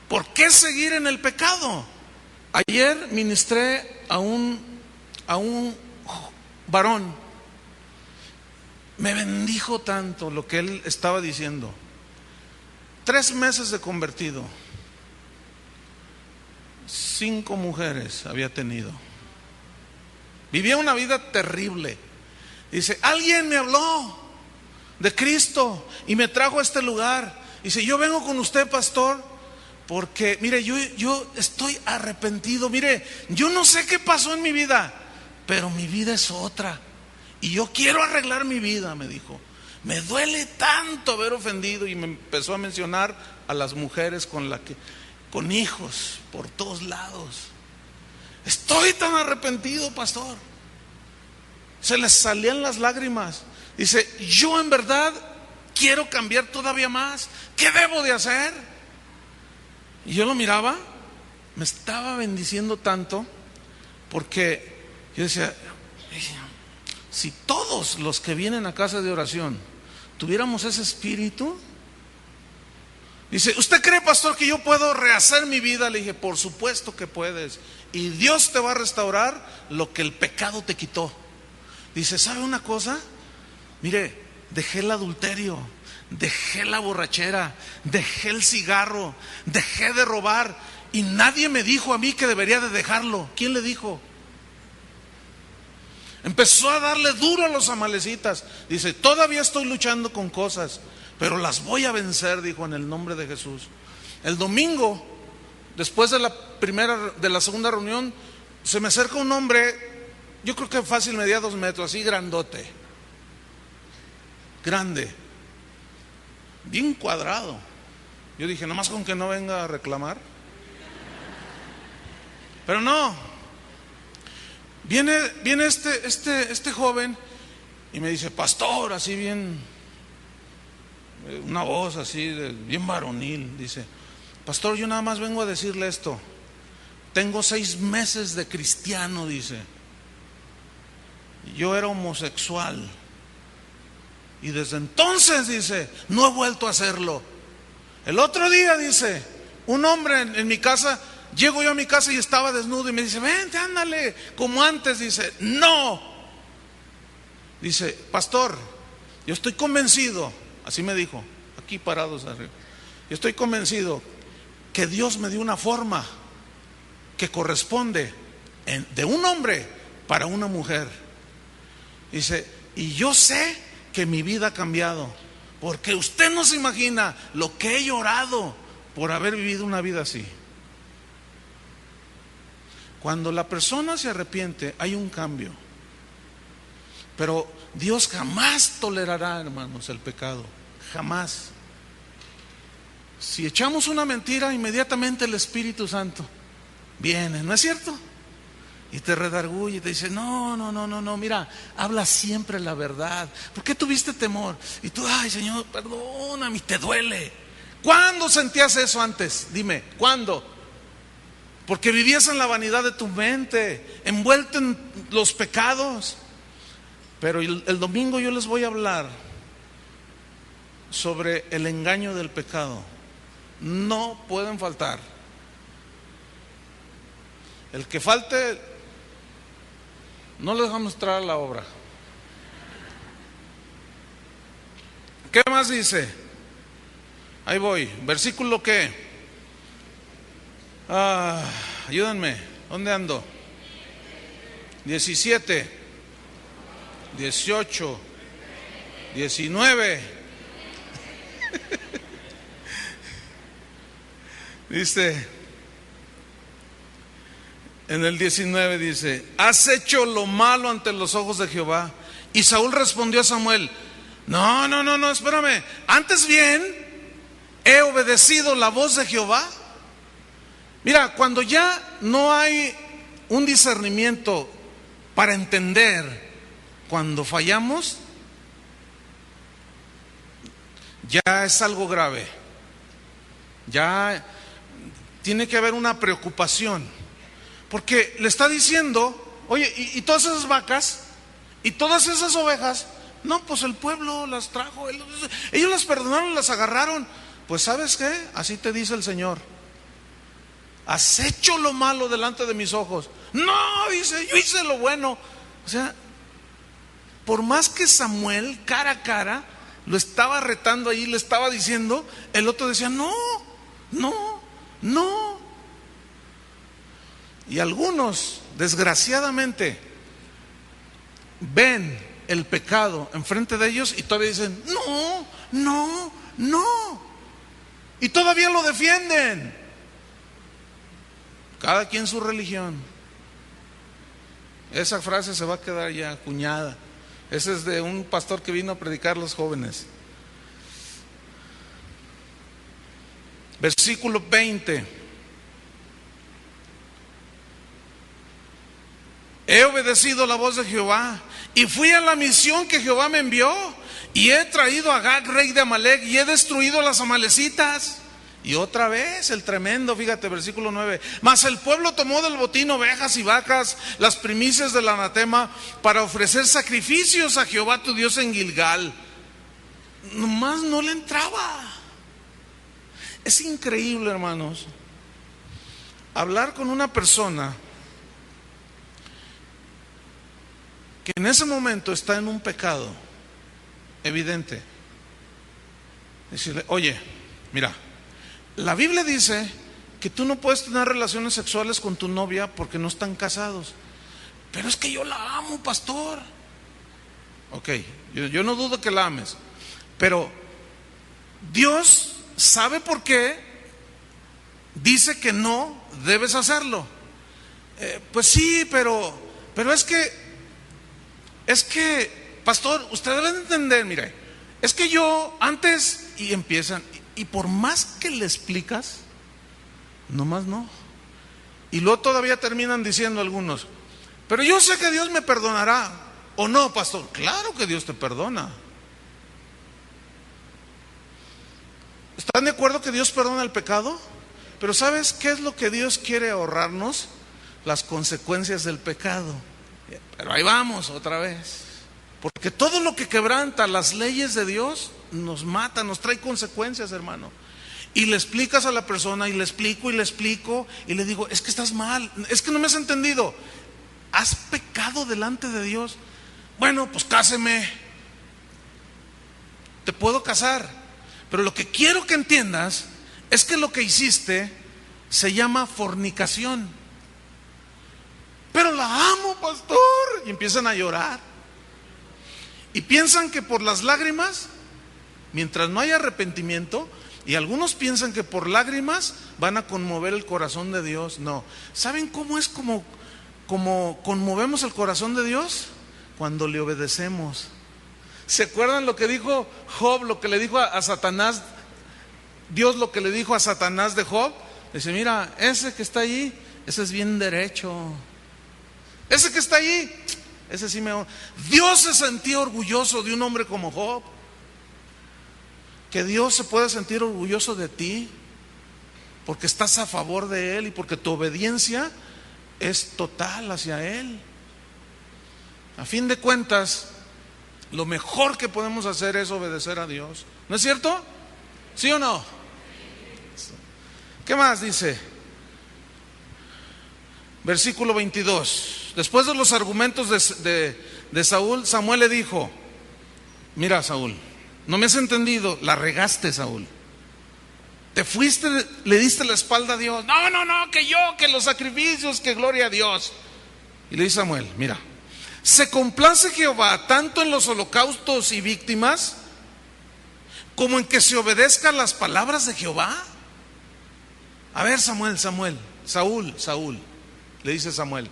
¿Por qué seguir en el pecado? Ayer ministré a un varón. Me bendijo tanto lo que él estaba diciendo. 3 meses de convertido. 5 mujeres había tenido. Vivía una vida terrible. Dice, alguien me habló de Cristo y me trajo a este lugar. Dice, yo vengo con usted, pastor, porque mire, yo estoy arrepentido. Mire, yo no sé qué pasó en mi vida, pero mi vida es otra. Y yo quiero arreglar mi vida, me dijo. Me duele tanto haber ofendido. Y me empezó a mencionar a las mujeres con hijos por todos lados. Estoy tan arrepentido, pastor. Se les salían las lágrimas. Dice, yo en verdad quiero cambiar todavía más. ¿Qué debo de hacer? Y yo lo miraba, me estaba bendiciendo tanto, porque yo decía, si todos los que vienen a casa de oración tuviéramos ese espíritu. Dice, ¿usted cree, pastor, que yo puedo rehacer mi vida? Le dije, por supuesto que puedes. Y Dios te va a restaurar lo que el pecado te quitó. Dice, ¿sabe una cosa? Mire, dejé el adulterio, dejé la borrachera, dejé el cigarro, dejé de robar. y nadie me dijo a mí que debería de dejarlo. ¿Quién le dijo? Empezó a darle duro a los amalecitas. Dice, todavía estoy luchando con cosas, pero las voy a vencer, dijo, en el nombre de Jesús. El domingo, después de la segunda reunión, se me acerca un hombre, yo creo que fácil medía 2 metros, así grandote, grande, bien cuadrado. Yo dije, nomás con que no venga a reclamar. Pero no, viene este joven y me dice, pastor, así bien, una voz así, bien varonil, dice, pastor, yo nada más vengo a decirle esto, tengo 6 meses de cristiano, dice, yo era homosexual y desde entonces, dice, no he vuelto a hacerlo. El otro día, dice, un hombre en mi casa, llego yo a mi casa y estaba desnudo y me dice, vente, ándale, como antes. Dice, no. Dice, pastor, yo estoy convencido, así me dijo, aquí parados arriba, yo estoy convencido que Dios me dio una forma que corresponde de un hombre para una mujer. Dice, y yo sé que mi vida ha cambiado, porque usted no se imagina lo que he llorado por haber vivido una vida así. Cuando la persona se arrepiente, hay un cambio. Pero Dios jamás tolerará, hermanos, el pecado. Jamás. Si echamos una mentira, inmediatamente el Espíritu Santo viene, ¿no es cierto? Y te redarguye y te dice, no, mira, habla siempre la verdad. ¿Por qué tuviste temor? Y tú, ay, Señor, perdóname, te duele. ¿Cuándo sentías eso antes? Dime, ¿cuándo? Porque vivías en la vanidad de tu mente, envuelto en los pecados. Pero el domingo yo les voy a hablar sobre el engaño del pecado. No pueden faltar. El que falte, no les vamos a mostrar la obra. ¿Qué más dice? Ahí voy. ¿Versículo qué? Ayúdenme. ¿Dónde ando? 17, 18, 19. Dice, en el 19 dice, has hecho lo malo ante los ojos de Jehová. Y Saúl respondió a Samuel, no, espérame, antes bien he obedecido la voz de Jehová. Mira, cuando ya no hay un discernimiento para entender cuando fallamos, ya es algo grave. Ya tiene que haber una preocupación, porque le está diciendo, oye, y todas esas vacas y todas esas ovejas, no, pues el pueblo las trajo, ellos las perdonaron, las agarraron. Pues ¿sabes qué? Así te dice el Señor, has hecho lo malo delante de mis ojos. No, dice, yo hice lo bueno. O sea, por más que Samuel cara a cara lo estaba retando ahí, le estaba diciendo, el otro decía, no. Y algunos, desgraciadamente, ven el pecado enfrente de ellos y todavía dicen, no. Y todavía lo defienden. Cada quien su religión. Esa frase se va a quedar ya acuñada. Ese es de un pastor que vino a predicar a los jóvenes. Versículo 20. He obedecido la voz de Jehová y fui a la misión que Jehová me envió, y he traído a Agag, rey de Amalec, y he destruido a las amalecitas. Y otra vez el tremendo, fíjate, versículo 9. Mas el pueblo tomó del botín ovejas y vacas, las primicias del anatema, para ofrecer sacrificios a Jehová tu Dios en Gilgal. Nomás no le entraba. Es increíble, hermanos, hablar con una persona que en ese momento está en un pecado evidente. Decirle, oye, mira, la Biblia dice que tú no puedes tener relaciones sexuales con tu novia porque no están casados. Pero es que yo la amo, pastor. Ok, yo no dudo que la ames, pero Dios sabe por qué dice que no debes hacerlo. Pues sí, pero es que, pastor, usted debe de entender, mire, es que yo antes, y empiezan, y por más que le explicas, nomás no. Y luego todavía terminan diciendo algunos, pero yo sé que Dios me perdonará. ¿O no, pastor? Claro que Dios te perdona. ¿Están de acuerdo que Dios perdona el pecado? Pero ¿sabes qué es lo que Dios quiere ahorrarnos? Las consecuencias del pecado. Pero ahí vamos otra vez. Porque todo lo que quebranta las leyes de Dios nos mata, nos trae consecuencias, hermano. Y le explicas a la persona, y le explico, y le digo, es que estás mal, es que no me has entendido. ¿Has pecado delante de Dios? Bueno, pues cáseme. Te puedo casar. Pero lo que quiero que entiendas es que lo que hiciste se llama fornicación. Pero la amo, pastor. Y empiezan a llorar. Y piensan que por las lágrimas, mientras no hay arrepentimiento, y algunos piensan que por lágrimas van a conmover el corazón de Dios. No. ¿Saben cómo es como conmovemos el corazón de Dios? Cuando le obedecemos. ¿Se acuerdan lo que dijo Job, lo que le dijo a Satanás? Dios lo que le dijo a Satanás de Job. Dice, mira, ese que está allí, ese es bien derecho. Ese que está allí, ese sí me... Dios se sentía orgulloso de un hombre como Job. Que Dios se puede sentir orgulloso de ti, porque estás a favor de Él y porque tu obediencia es total hacia Él. A fin de cuentas, lo mejor que podemos hacer es obedecer a Dios. ¿No es cierto? ¿Sí o no? ¿Qué más dice? Versículo 22. Después de los argumentos de Saúl, Samuel le dijo, mira, Saúl, no me has entendido, la regaste, Saúl. Te fuiste, le diste la espalda a Dios. No, que los sacrificios, que gloria a Dios. Y le dice Samuel, mira, ¿se complace Jehová tanto en los holocaustos y víctimas como en que se obedezcan las palabras de Jehová? A ver, Saúl, le dice Samuel,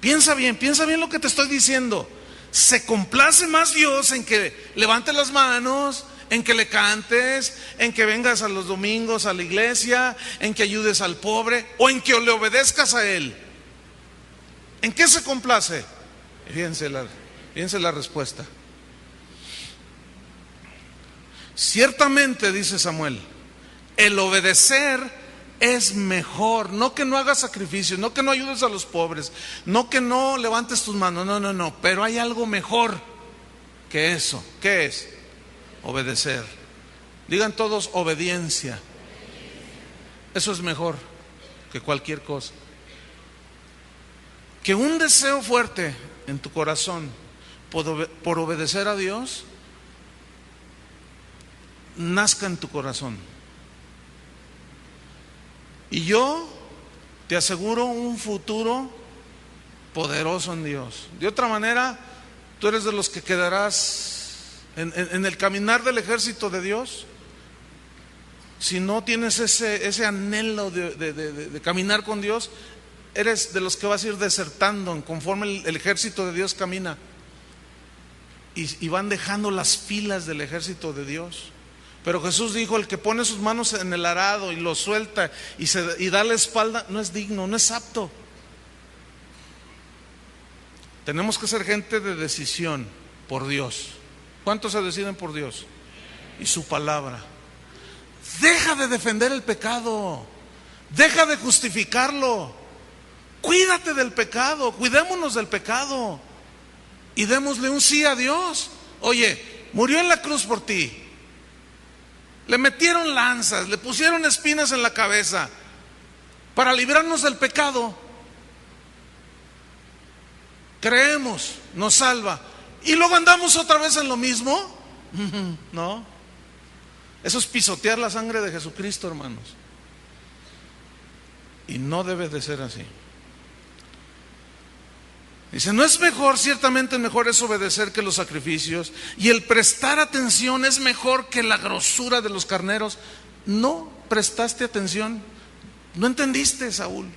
piensa bien lo que te estoy diciendo. ¿Se complace más Dios en que levantes las manos, en que le cantes, en que vengas a los domingos a la iglesia, en que ayudes al pobre, o en que le obedezcas a Él? ¿En qué se complace? Fíjense la respuesta. Ciertamente, dice Samuel, el obedecer es mejor. No que no hagas sacrificios, no que no ayudes a los pobres, no que no levantes tus manos, no, pero hay algo mejor que eso. ¿Qué es? Obedecer. Digan todos, obediencia. Eso es mejor que cualquier cosa. Que un deseo fuerte en tu corazón por obedecer a Dios nazca en tu corazón. Y yo te aseguro un futuro poderoso en Dios. De otra manera, tú eres de los que quedarás en el caminar del ejército de Dios. Si no tienes ese anhelo de caminar con Dios, eres de los que vas a ir desertando conforme el ejército de Dios camina. Y van dejando las filas del ejército de Dios. Pero Jesús dijo, el que pone sus manos en el arado y lo suelta y da la espalda, no es digno, no es apto. Tenemos que ser gente de decisión por Dios. ¿Cuántos se deciden por Dios? Y su palabra. Deja de defender el pecado. Deja de justificarlo. Cuídate del pecado, cuidémonos del pecado y démosle un sí a Dios. Oye, murió en la cruz por ti. Le metieron lanzas, le pusieron espinas en la cabeza para librarnos del pecado. Creemos, nos salva. Y luego andamos otra vez en lo mismo. No. Eso es pisotear la sangre de Jesucristo, hermanos. Y no debe de ser así. Dice, no es mejor, ciertamente mejor es obedecer que los sacrificios, y el prestar atención es mejor que la grosura de los carneros. No prestaste atención, no entendiste, Saúl.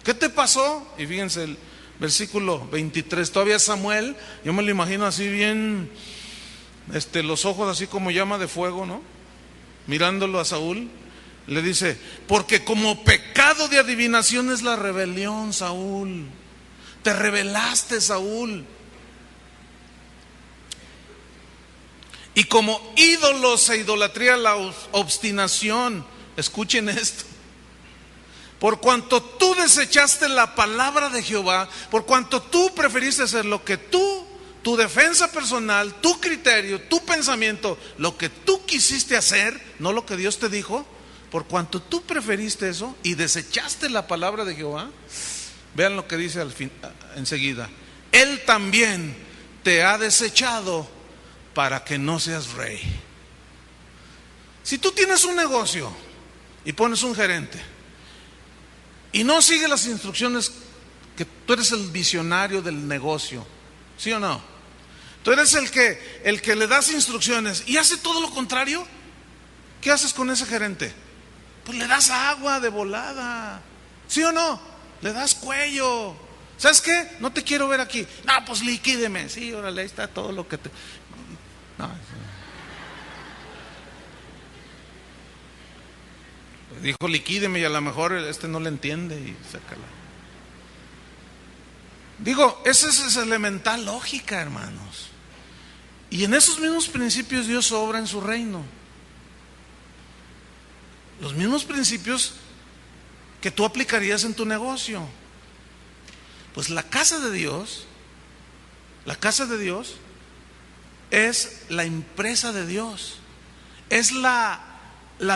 ¿Qué te pasó? Y fíjense el versículo 23, todavía Samuel, yo me lo imagino así bien, los ojos así como llama de fuego, ¿no? Mirándolo a Saúl, le dice, porque como pecado de adivinación es la rebelión, Saúl. Te rebelaste, Saúl. Y como ídolos e idolatría la obstinación. Escuchen esto. Por cuanto tú desechaste la palabra de Jehová, por cuanto tú preferiste hacer lo que tu defensa personal, tu criterio, tu pensamiento, lo que tú quisiste hacer, no lo que Dios te dijo, por cuanto tú preferiste eso y desechaste la palabra de Jehová. Vean lo que dice enseguida. Él también te ha desechado para que no seas rey. Si tú tienes un negocio y pones un gerente y no sigue las instrucciones, que tú eres el visionario del negocio, ¿sí o no? Tú eres el que le das instrucciones y hace todo lo contrario. ¿Qué haces con ese gerente? Pues le das agua de volada, ¿sí o no? Le das cuello. ¿Sabes qué? No te quiero ver aquí. No, pues liquídeme. Sí, órale, ahí está todo lo que te... No. Dijo liquídeme y a lo mejor no le entiende y sácala. Digo, esa es elemental lógica, hermanos. Y en esos mismos principios Dios obra en su reino. Los mismos principios que tú aplicarías en tu negocio. Pues la casa de Dios es la empresa de Dios, es la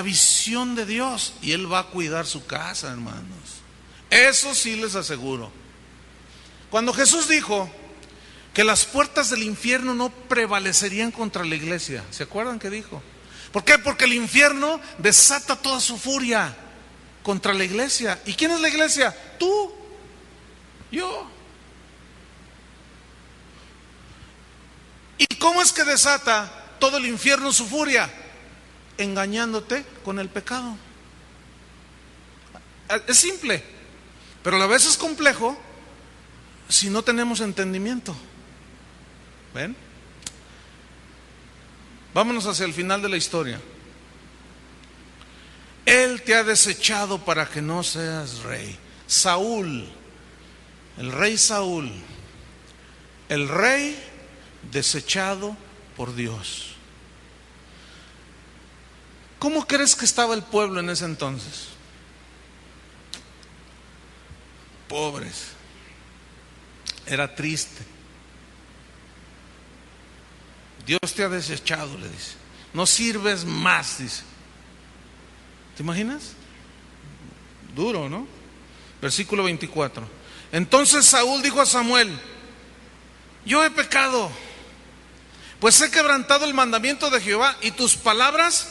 visión de Dios, y Él va a cuidar su casa, hermanos. Eso sí les aseguro. Cuando Jesús dijo que las puertas del infierno no prevalecerían contra la iglesia, ¿se acuerdan que dijo? ¿Por qué? Porque el infierno desata toda su furia contra la iglesia. ¿Y quién es la iglesia? Tú, yo. ¿Y cómo es que desata todo el infierno su furia? Engañándote con el pecado. Es simple, pero a la vez es complejo si no tenemos entendimiento. ¿Ven? Vámonos hacia el final de la historia. Él te ha desechado para que no seas rey. Saúl, el rey Saúl, el rey desechado por Dios. ¿Cómo crees que estaba el pueblo en ese entonces? Pobres. Era triste. Dios te ha desechado, le dice. No sirves más, dice. ¿Te imaginas? Duro, ¿no? Versículo 24. Entonces Saúl dijo a Samuel: yo he pecado, pues he quebrantado el mandamiento de Jehová y tus palabras.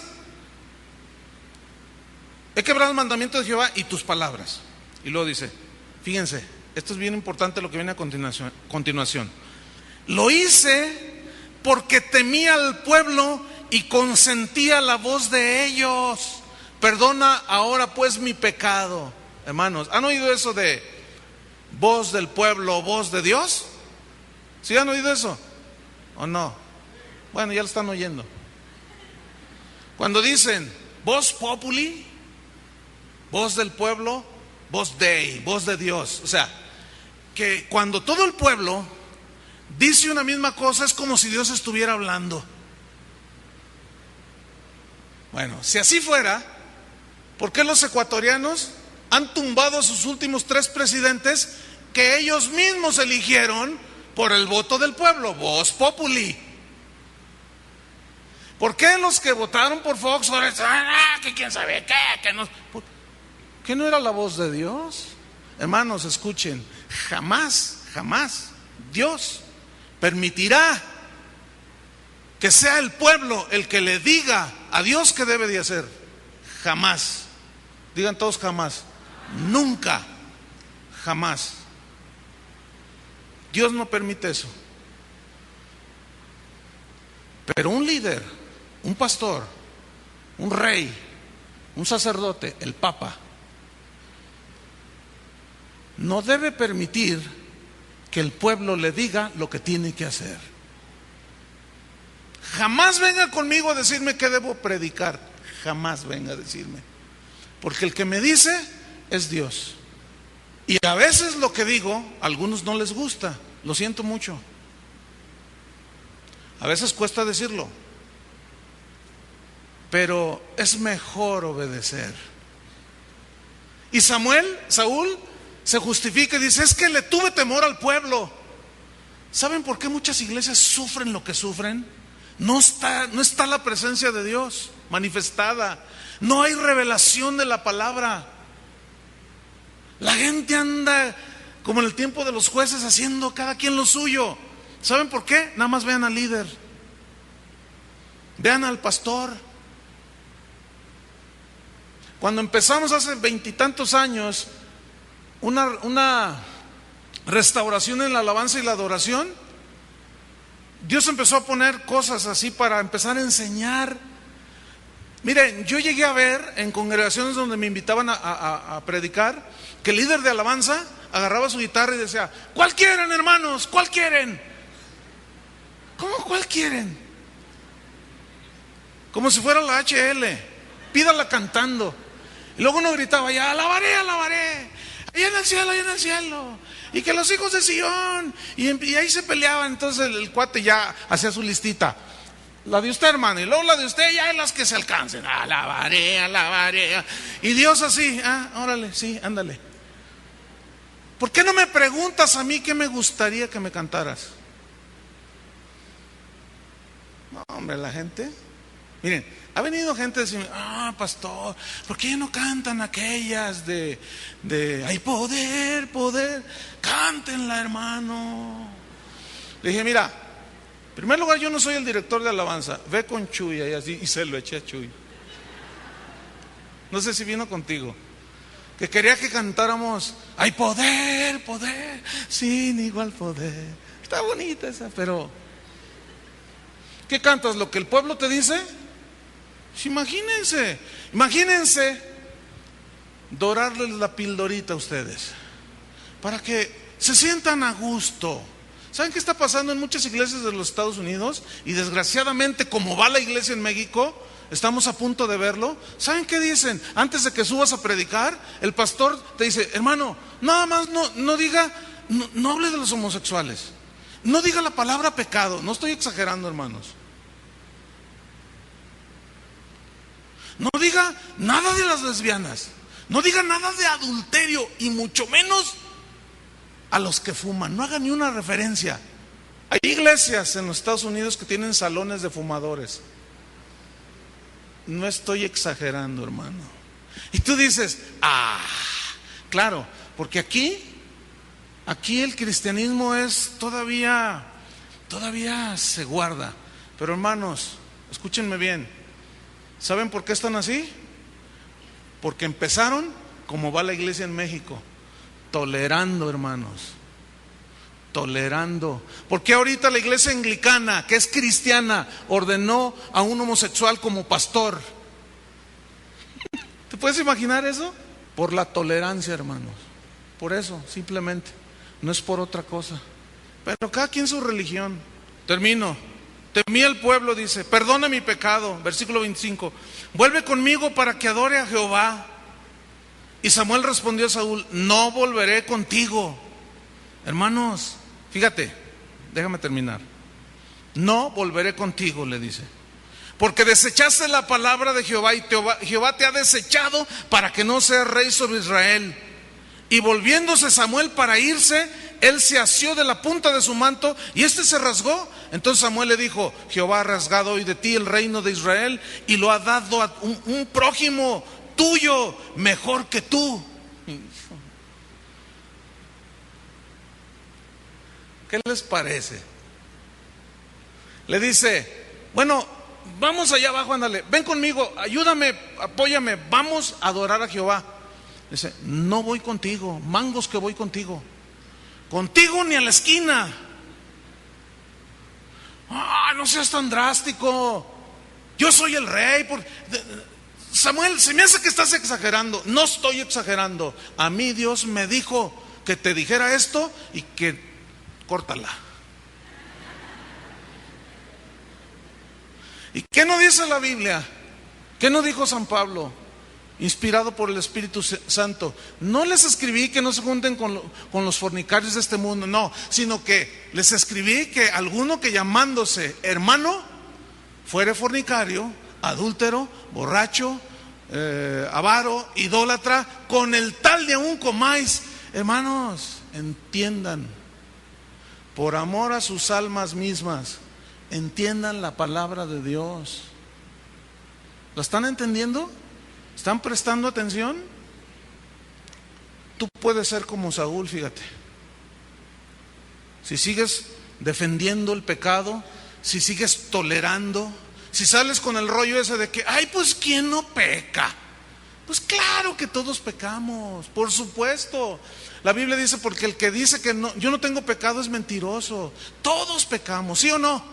He quebrado el mandamiento de Jehová y tus palabras. Y luego dice, fíjense, esto es bien importante lo que viene a continuación. Lo hice porque temía al pueblo y consentía la voz de ellos. Perdona ahora pues mi pecado. Hermanos, ¿han oído eso de voz del pueblo, voz de Dios? ¿Sí han oído eso? ¿O no? Bueno, ya lo están oyendo. Cuando dicen voz populi, voz del pueblo, voz Dei, voz de Dios. O sea, que cuando todo el pueblo dice una misma cosa, es como si Dios estuviera hablando. Bueno, si así fuera, ¿por qué los ecuatorianos han tumbado a sus últimos 3 presidentes que ellos mismos eligieron por el voto del pueblo? Voz populi. ¿Por qué los que votaron por Fox ahora que quién sabe qué? ¿Qué no era la voz de Dios? Hermanos, escuchen, jamás Dios permitirá que sea el pueblo el que le diga a Dios qué debe de hacer. Jamás. Digan todos jamás. Nunca, jamás. Dios no permite eso. Pero un líder, un pastor, un rey, un sacerdote, el papa, no debe permitir que el pueblo le diga lo que tiene que hacer. Jamás venga conmigo a decirme qué debo predicar. Jamás venga a decirme. Porque el que me dice es Dios. Y a veces lo que digo, a algunos no les gusta. Lo siento mucho. A veces cuesta decirlo. Pero es mejor obedecer. Y Saúl se justifica y dice, es que le tuve temor al pueblo. ¿Saben por qué muchas iglesias sufren lo que sufren? No está la presencia de Dios manifestada. No hay revelación de la palabra. La gente anda como en el tiempo de los jueces haciendo cada quien lo suyo. ¿Saben por qué? Nada más vean al líder. Vean al pastor. Cuando empezamos hace 20 y tantos años una restauración en la alabanza y la adoración, Dios empezó a poner cosas así para empezar a enseñar. Miren, yo llegué a ver en congregaciones donde me invitaban a predicar, que el líder de alabanza agarraba su guitarra y decía, ¿cuál quieren, hermanos? ¿Cuál quieren? ¿Cómo cuál quieren? Como si fuera la HL, pídala cantando. Y luego uno gritaba, ya, alabaré, alabaré, allá en el cielo, allá en el cielo. Y que los hijos de Sion, y ahí se peleaban. Entonces el cuate ya hacía su listita. La de usted, hermano, y luego la de usted, ya es las que se alcancen. Alabaré, alabaré. Y Dios así, órale, sí, ándale. ¿Por qué no me preguntas a mí qué me gustaría que me cantaras? No, hombre, la gente. Miren, ha venido gente a decirme, pastor, ¿por qué no cantan aquellas de hay poder, poder? Cántenla, hermano. Le dije, mira, en primer lugar, yo no soy el director de alabanza. Ve con Chuy y así, y se lo eché a Chuy. No sé si vino contigo. Que quería que cantáramos, hay poder, poder, sin igual poder. Está bonita esa, pero ¿qué cantas? ¿Lo que el pueblo te dice? Imagínense dorarles la pildorita a ustedes para que se sientan a gusto. ¿Saben qué está pasando en muchas iglesias de los Estados Unidos? Y desgraciadamente, como va la iglesia en México, estamos a punto de verlo. ¿Saben qué dicen? Antes de que subas a predicar, el pastor te dice, hermano, nada más no diga, no hable de los homosexuales, no diga la palabra pecado. No estoy exagerando, hermanos. No diga nada de las lesbianas, no diga nada de adulterio, y mucho menos a los que fuman. No haga ni una referencia. Hay iglesias en los Estados Unidos que tienen salones de fumadores. No estoy exagerando, hermano. Y tú dices, claro, porque aquí el cristianismo es todavía se guarda. Pero hermanos, escúchenme bien. ¿Saben por qué están así? Porque empezaron como va la iglesia en México, tolerando, hermanos, tolerando. ¿Por qué ahorita la iglesia anglicana, que es cristiana, ordenó a un homosexual como pastor? ¿Te puedes imaginar eso? Por la tolerancia, hermanos. Por eso, simplemente. No es por otra cosa. Pero cada quien su religión. Termino. Temí el pueblo, dice, perdona mi pecado, versículo 25, vuelve conmigo para que adore a Jehová. Y Samuel respondió a Saúl, no volveré contigo. Hermanos, fíjate, déjame terminar. No volveré contigo, le dice, porque desechaste la palabra de Jehová, y Jehová te ha desechado para que no seas rey sobre Israel. Y volviéndose Samuel para irse, él se asió de la punta de su manto y se rasgó. Entonces Samuel le dijo, Jehová ha rasgado hoy de ti el reino de Israel y lo ha dado a un prójimo tuyo mejor que tú. ¿Qué les parece? Le dice, bueno, vamos allá abajo, ándale, ven conmigo, ayúdame, apóyame, vamos a adorar a Jehová. Dice, no voy contigo, mangos que voy contigo. Contigo ni a la esquina. No seas tan drástico. Yo soy el rey. Samuel, se me hace que estás exagerando. No estoy exagerando. A mí Dios me dijo que te dijera esto y que córtala. ¿Y qué no dice la Biblia? ¿Qué no dijo San Pablo? Inspirado por el Espíritu Santo. No les escribí que no se junten con los fornicarios de este mundo, no, sino que les escribí que alguno que llamándose hermano fuere fornicario, adúltero, borracho, avaro, idólatra, con el tal de aún comáis. Hermanos, entiendan, por amor a sus almas mismas, entiendan la palabra de Dios. ¿La están entendiendo? ¿Están prestando atención? Tú puedes ser como Saúl, fíjate. Si sigues defendiendo el pecado, si sigues tolerando, si sales con el rollo ese de que, ay, pues ¿quién no peca? Pues claro que todos pecamos, por supuesto. La Biblia dice, porque el que dice que no, yo no tengo pecado es mentiroso. Todos pecamos, ¿sí o no?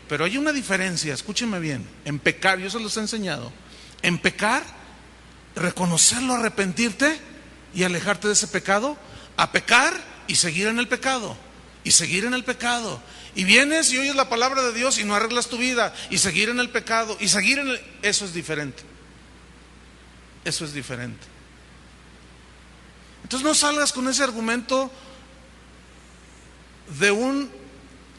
Pero hay una diferencia, escúchenme bien. En pecar, yo se los he enseñado. En pecar, reconocerlo, arrepentirte y alejarte de ese pecado, a pecar y seguir en el pecado, y seguir en el pecado. Y vienes y oyes la palabra de Dios y no arreglas tu vida, y seguir en el pecado, y seguir en el... Eso es diferente. Eso es diferente. Entonces no salgas con ese argumento de un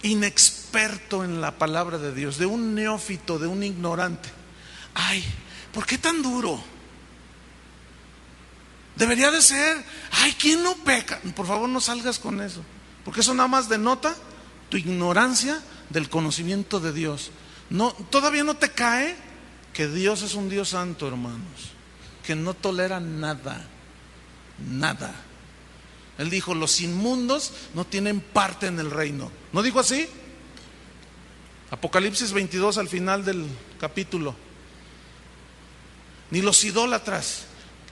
inexperto en la palabra de Dios, de un neófito, de un ignorante. Ay, ¿por qué tan duro? Debería de ser, ay, ¿quién no peca? Por favor, no salgas con eso, porque eso nada más denota tu ignorancia del conocimiento de Dios. No, todavía no te cae que Dios es un Dios santo, hermanos, que no tolera nada, nada. Él dijo, los inmundos no tienen parte en el reino. ¿No dijo así? Apocalipsis 22 al final del capítulo. Ni los idólatras.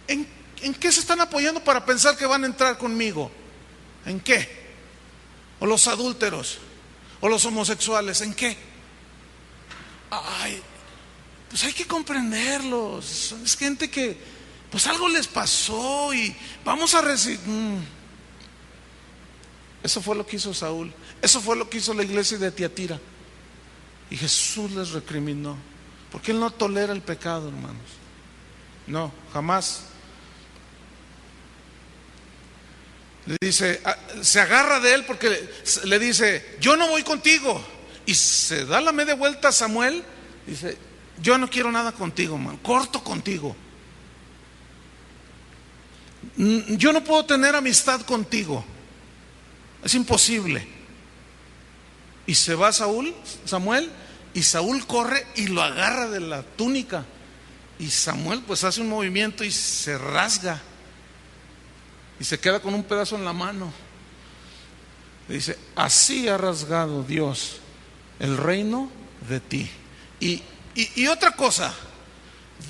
¿En qué se están apoyando para pensar que van a entrar conmigo? ¿En qué? ¿O los adúlteros? ¿O los homosexuales? ¿En qué? Ay, pues hay que comprenderlos. Es gente que pues algo les pasó y vamos a recibir. Eso fue lo que hizo Saúl. Eso fue lo que hizo la iglesia de Tiatira. Y Jesús les recriminó, porque Él no tolera el pecado, hermanos. No, jamás. Le dice, se agarra de él porque le dice, yo no voy contigo. Y se da la media vuelta a Samuel. Dice, yo no quiero nada contigo, man, corto contigo. Yo no puedo tener amistad contigo. Es imposible. Y se va Samuel, y Saúl corre y lo agarra de la túnica. Y Samuel pues hace un movimiento y se rasga. Y se queda con un pedazo en la mano. Le dice, así ha rasgado Dios el reino de ti. Y otra cosa,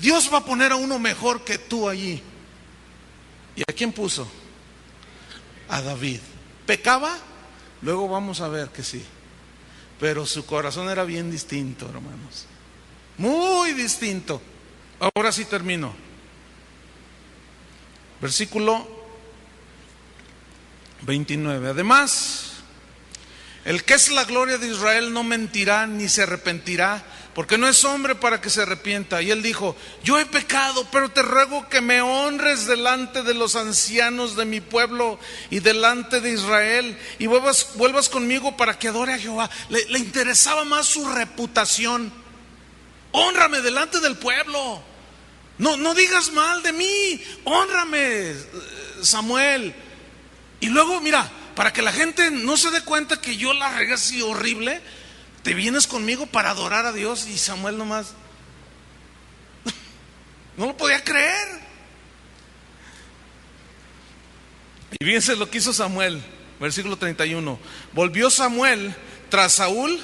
Dios va a poner a uno mejor que tú allí. ¿Y a quién puso? A David. ¿Pecaba? Luego vamos a ver que sí. Pero su corazón era bien distinto, hermanos. Muy distinto. Ahora sí termino. Versículo 29. Además, el que es la gloria de Israel no mentirá ni se arrepentirá, porque no es hombre para que se arrepienta. Y él dijo, yo he pecado, pero te ruego que me honres delante de los ancianos de mi pueblo y delante de Israel, y vuelvas conmigo para que adore a Jehová. Le interesaba más su reputación. Hónrame delante del pueblo. No digas mal de mí. Hónrame, Samuel. Y luego, mira, para que la gente no se dé cuenta que yo la regué así horrible, te vienes conmigo para adorar a Dios. Y Samuel nomás no lo podía creer. Y fíjense lo que hizo Samuel, versículo 31. Volvió Samuel tras Saúl,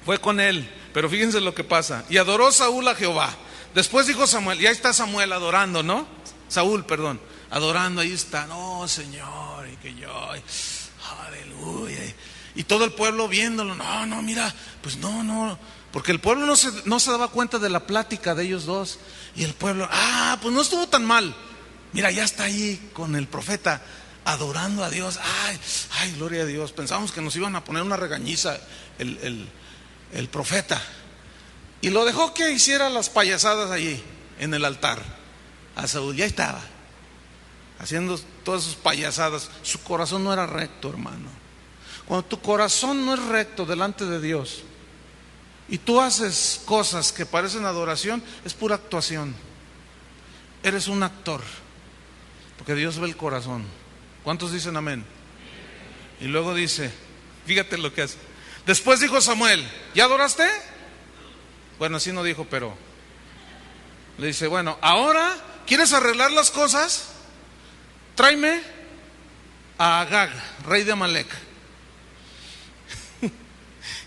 fue con él, pero fíjense lo que pasa. Y adoró Saúl a Jehová. Después dijo Samuel, y ahí está Samuel adorando, ¿no? Saúl, perdón, adorando, ahí está, no, Señor, y que yo, aleluya. Y todo el pueblo viéndolo, no, mira, pues no, porque el pueblo no se daba cuenta de la plática de ellos dos. Y el pueblo, pues no estuvo tan mal. Mira, ya está ahí con el profeta adorando a Dios. Ay, gloria a Dios. Pensábamos que nos iban a poner una regañiza el profeta. Y lo dejó que hiciera las payasadas allí en el altar. A Saúl ya estaba haciendo todas sus payasadas. Su corazón no era recto, hermano. Cuando tu corazón no es recto delante de Dios y tú haces cosas que parecen adoración, es pura actuación. Eres un actor, porque Dios ve el corazón. ¿Cuántos dicen amén? Y luego dice, fíjate lo que hace. Después dijo Samuel, ¿ya adoraste? Bueno, así no dijo, pero le dice, bueno, ahora ¿quieres arreglar las cosas? Tráeme a Agag, rey de Amalek.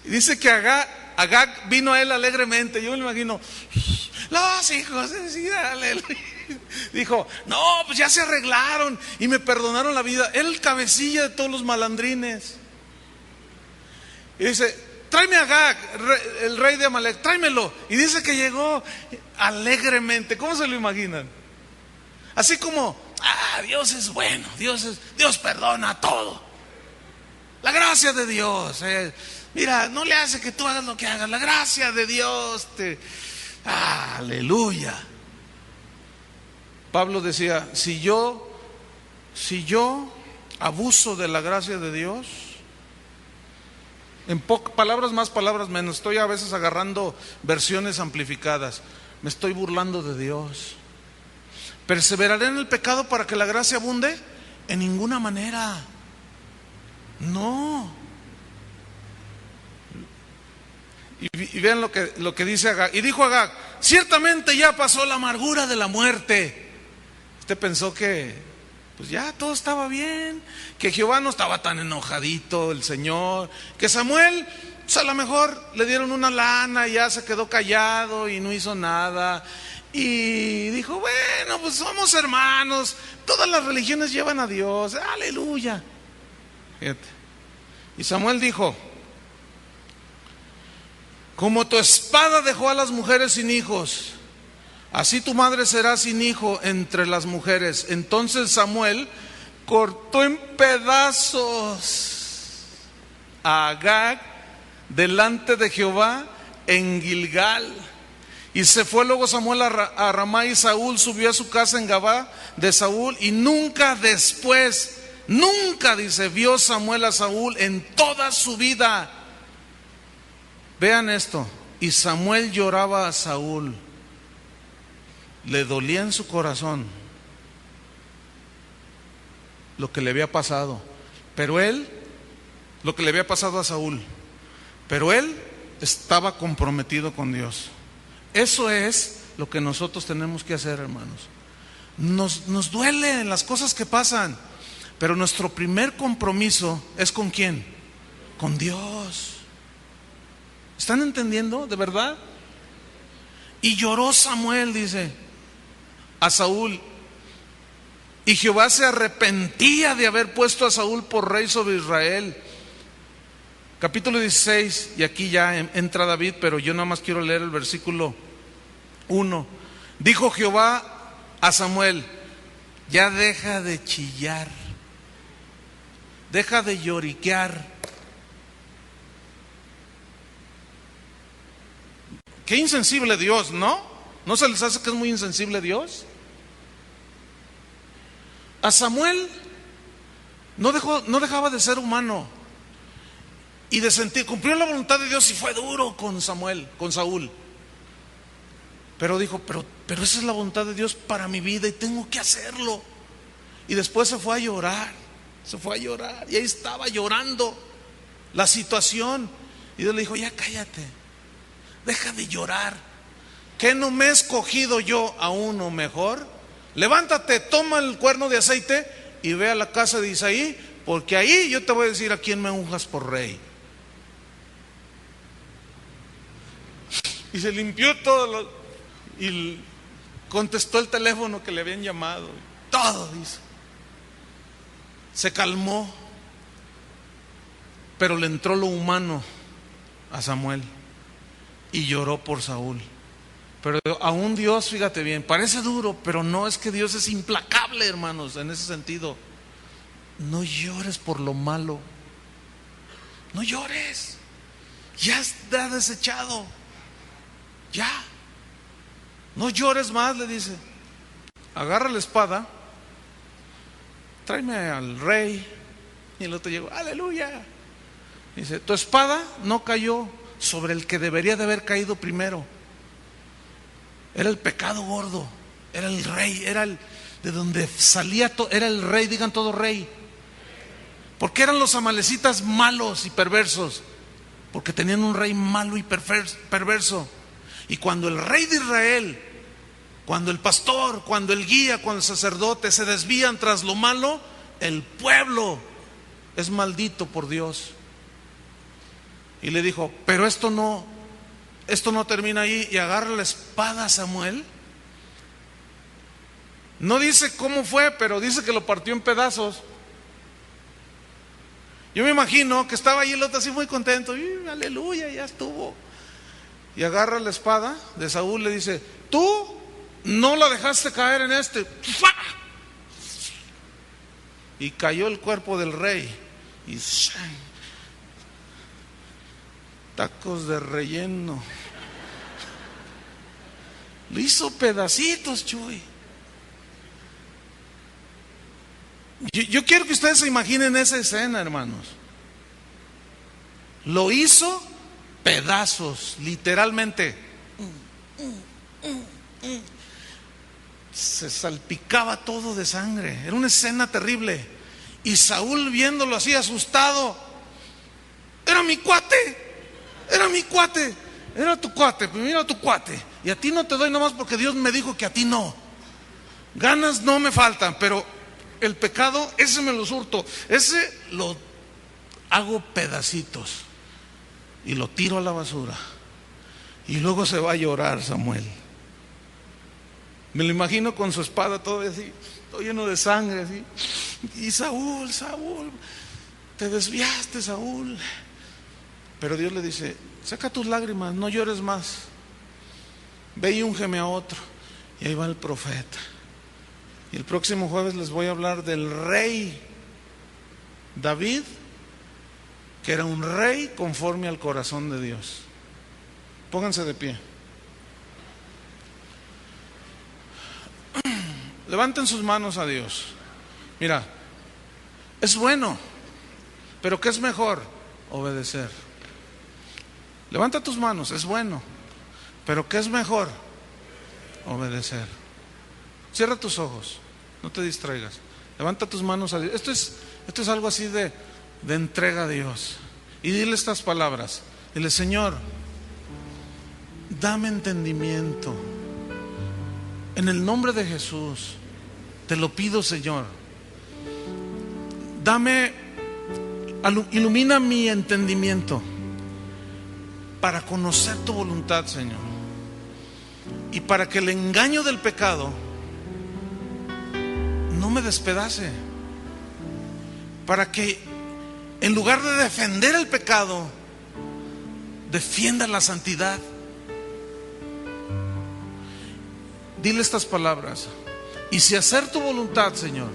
Y dice que Agag vino a él alegremente. Yo me imagino, los hijos de aleluya. Dijo, no, pues ya se arreglaron y me perdonaron la vida. Era el cabecilla de todos los malandrines. Y dice, tráeme a Agag, el rey de Amalek, tráemelo. Y dice que llegó alegremente. ¿Cómo se lo imaginan? Así como, Dios es bueno, Dios perdona todo. La gracia de Dios. Mira, no le hace que tú hagas lo que hagas. La gracia de Dios aleluya. Pablo decía, si yo abuso de la gracia de Dios, en palabras más, palabras menos, estoy a veces agarrando versiones amplificadas, me estoy burlando de Dios. ¿Perseveraré en el pecado para que la gracia abunde? En ninguna manera. No. Y vean lo que dice Agag. Y dijo Agag, ciertamente ya pasó la amargura de la muerte. Usted pensó que pues ya todo estaba bien, que Jehová no estaba tan enojadito, el Señor, que Samuel, pues a lo mejor le dieron una lana y ya se quedó callado y no hizo nada. Y dijo, bueno, pues somos hermanos, todas las religiones llevan a Dios, aleluya. Fíjate. Y Samuel dijo, como tu espada dejó a las mujeres sin hijos, así tu madre será sin hijo entre las mujeres. Entonces Samuel cortó en pedazos a Agag delante de Jehová en Gilgal. Y se fue luego Samuel a Ramá, y Saúl subió a su casa en Gabá de Saúl, y nunca después, nunca, dice, vio Samuel a Saúl en toda su vida. Vean esto, y Samuel lloraba a Saúl, le dolía en su corazón lo que le había pasado, pero él, lo que le había pasado a Saúl, pero él estaba comprometido con Dios. Eso es lo que nosotros tenemos que hacer, hermanos. Nos duelen las cosas que pasan, pero nuestro primer compromiso es ¿con quién? Con Dios. ¿Están entendiendo? ¿De verdad? Y lloró Samuel, dice, a Saúl. Y Jehová se arrepentía de haber puesto a Saúl por rey sobre Israel. Capítulo 16, y aquí ya entra David, pero yo nada más quiero leer el versículo 1. Dijo Jehová a Samuel, ya deja de chillar, deja de lloriquear. Qué insensible Dios, ¿no? ¿No se les hace que es muy insensible Dios? A Samuel no dejaba de ser humano y de sentir, cumplió la voluntad de Dios y fue duro con Saúl. Pero dijo, pero esa es la voluntad de Dios para mi vida y tengo que hacerlo. Y después se fue a llorar y ahí estaba llorando la situación. Y Dios le dijo, ya cállate, deja de llorar. ¿Qué no me he escogido yo a uno mejor? Levántate, toma el cuerno de aceite y ve a la casa de Isaí, porque ahí yo te voy a decir a quién me unjas por rey. Y se limpió todo y contestó el teléfono que le habían llamado. Todo hizo. Se calmó, pero le entró lo humano a Samuel y lloró por Saúl. Pero aún Dios, fíjate bien, parece duro, pero no, es que Dios es implacable, hermanos, en ese sentido. No llores por lo malo. No llores. Ya está desechado. Ya. No llores más, le dice. Agarra la espada, tráeme al rey. Y el otro llegó, aleluya. Dice, tu espada no cayó sobre el que debería de haber caído primero. Era el pecado gordo. Era el rey. Era el de donde salía, era el rey. Digan todo rey. ¿Por qué eran los amalecitas malos y perversos? Porque tenían un rey malo y perverso. Y cuando el rey de Israel, cuando el pastor, cuando el guía, cuando el sacerdote se desvían tras lo malo, el pueblo es maldito por Dios. Y le dijo, pero esto no termina ahí. Y agarra la espada a Samuel. No dice cómo fue, pero dice que lo partió en pedazos. Yo me imagino que estaba ahí el otro así muy contento, y aleluya, ya estuvo. Y agarra la espada de Saúl, le dice, tú no la dejaste caer en este. ¡Fua! Y cayó el cuerpo del rey. Y tacos de relleno. Lo hizo pedacitos, Chuy. Yo quiero que ustedes se imaginen esa escena, hermanos. Lo hizo pedazos, literalmente. Se salpicaba todo de sangre. Era una escena terrible. Y Saúl, viéndolo así asustado, era mi cuate, era mi cuate, era tu cuate, pues mira tu cuate. Y a ti no te doy nomás porque Dios me dijo que a ti no. Ganas no me faltan, pero el pecado, ese me lo surto, ese lo hago pedacitos y lo tiro a la basura. Y luego se va a llorar Samuel. Me lo imagino con su espada todo así, todo lleno de sangre así. Y Saúl, te desviaste, Saúl. Pero Dios le dice, saca tus lágrimas, no llores más. Ve y úngeme a otro. Y ahí va el profeta. Y el próximo jueves les voy a hablar del rey David, que era un rey conforme al corazón de Dios. Pónganse de pie. Levanten sus manos a Dios. Mira, es bueno, pero ¿qué es mejor? Obedecer. Levanta tus manos, es bueno, pero ¿qué es mejor? Obedecer. Cierra tus ojos, no te distraigas. Levanta tus manos a Dios. Esto es algo así de entrega a Dios. Y dile estas palabras. Dile, Señor, dame entendimiento. En el nombre de Jesús, te lo pido, Señor. Ilumina mi entendimiento para conocer tu voluntad, Señor. Y para que el engaño del pecado no me despedace. Para que en lugar de defender el pecado, defienda la santidad. Dile estas palabras. Y si hacer tu voluntad, Señor,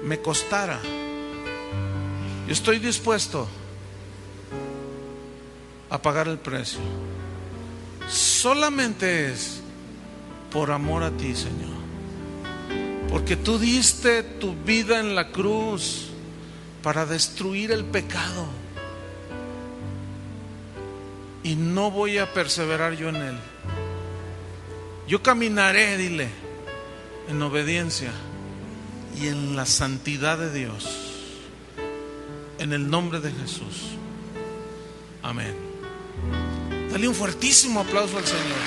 me costara, yo estoy dispuesto a pagar el precio. Solamente es por amor a ti, Señor. Porque tú diste tu vida en la cruz para destruir el pecado. Y no voy a perseverar yo en él. Yo caminaré, dile, en obediencia y en la santidad de Dios. En el nombre de Jesús. Amén. Dale un fuertísimo aplauso al Señor.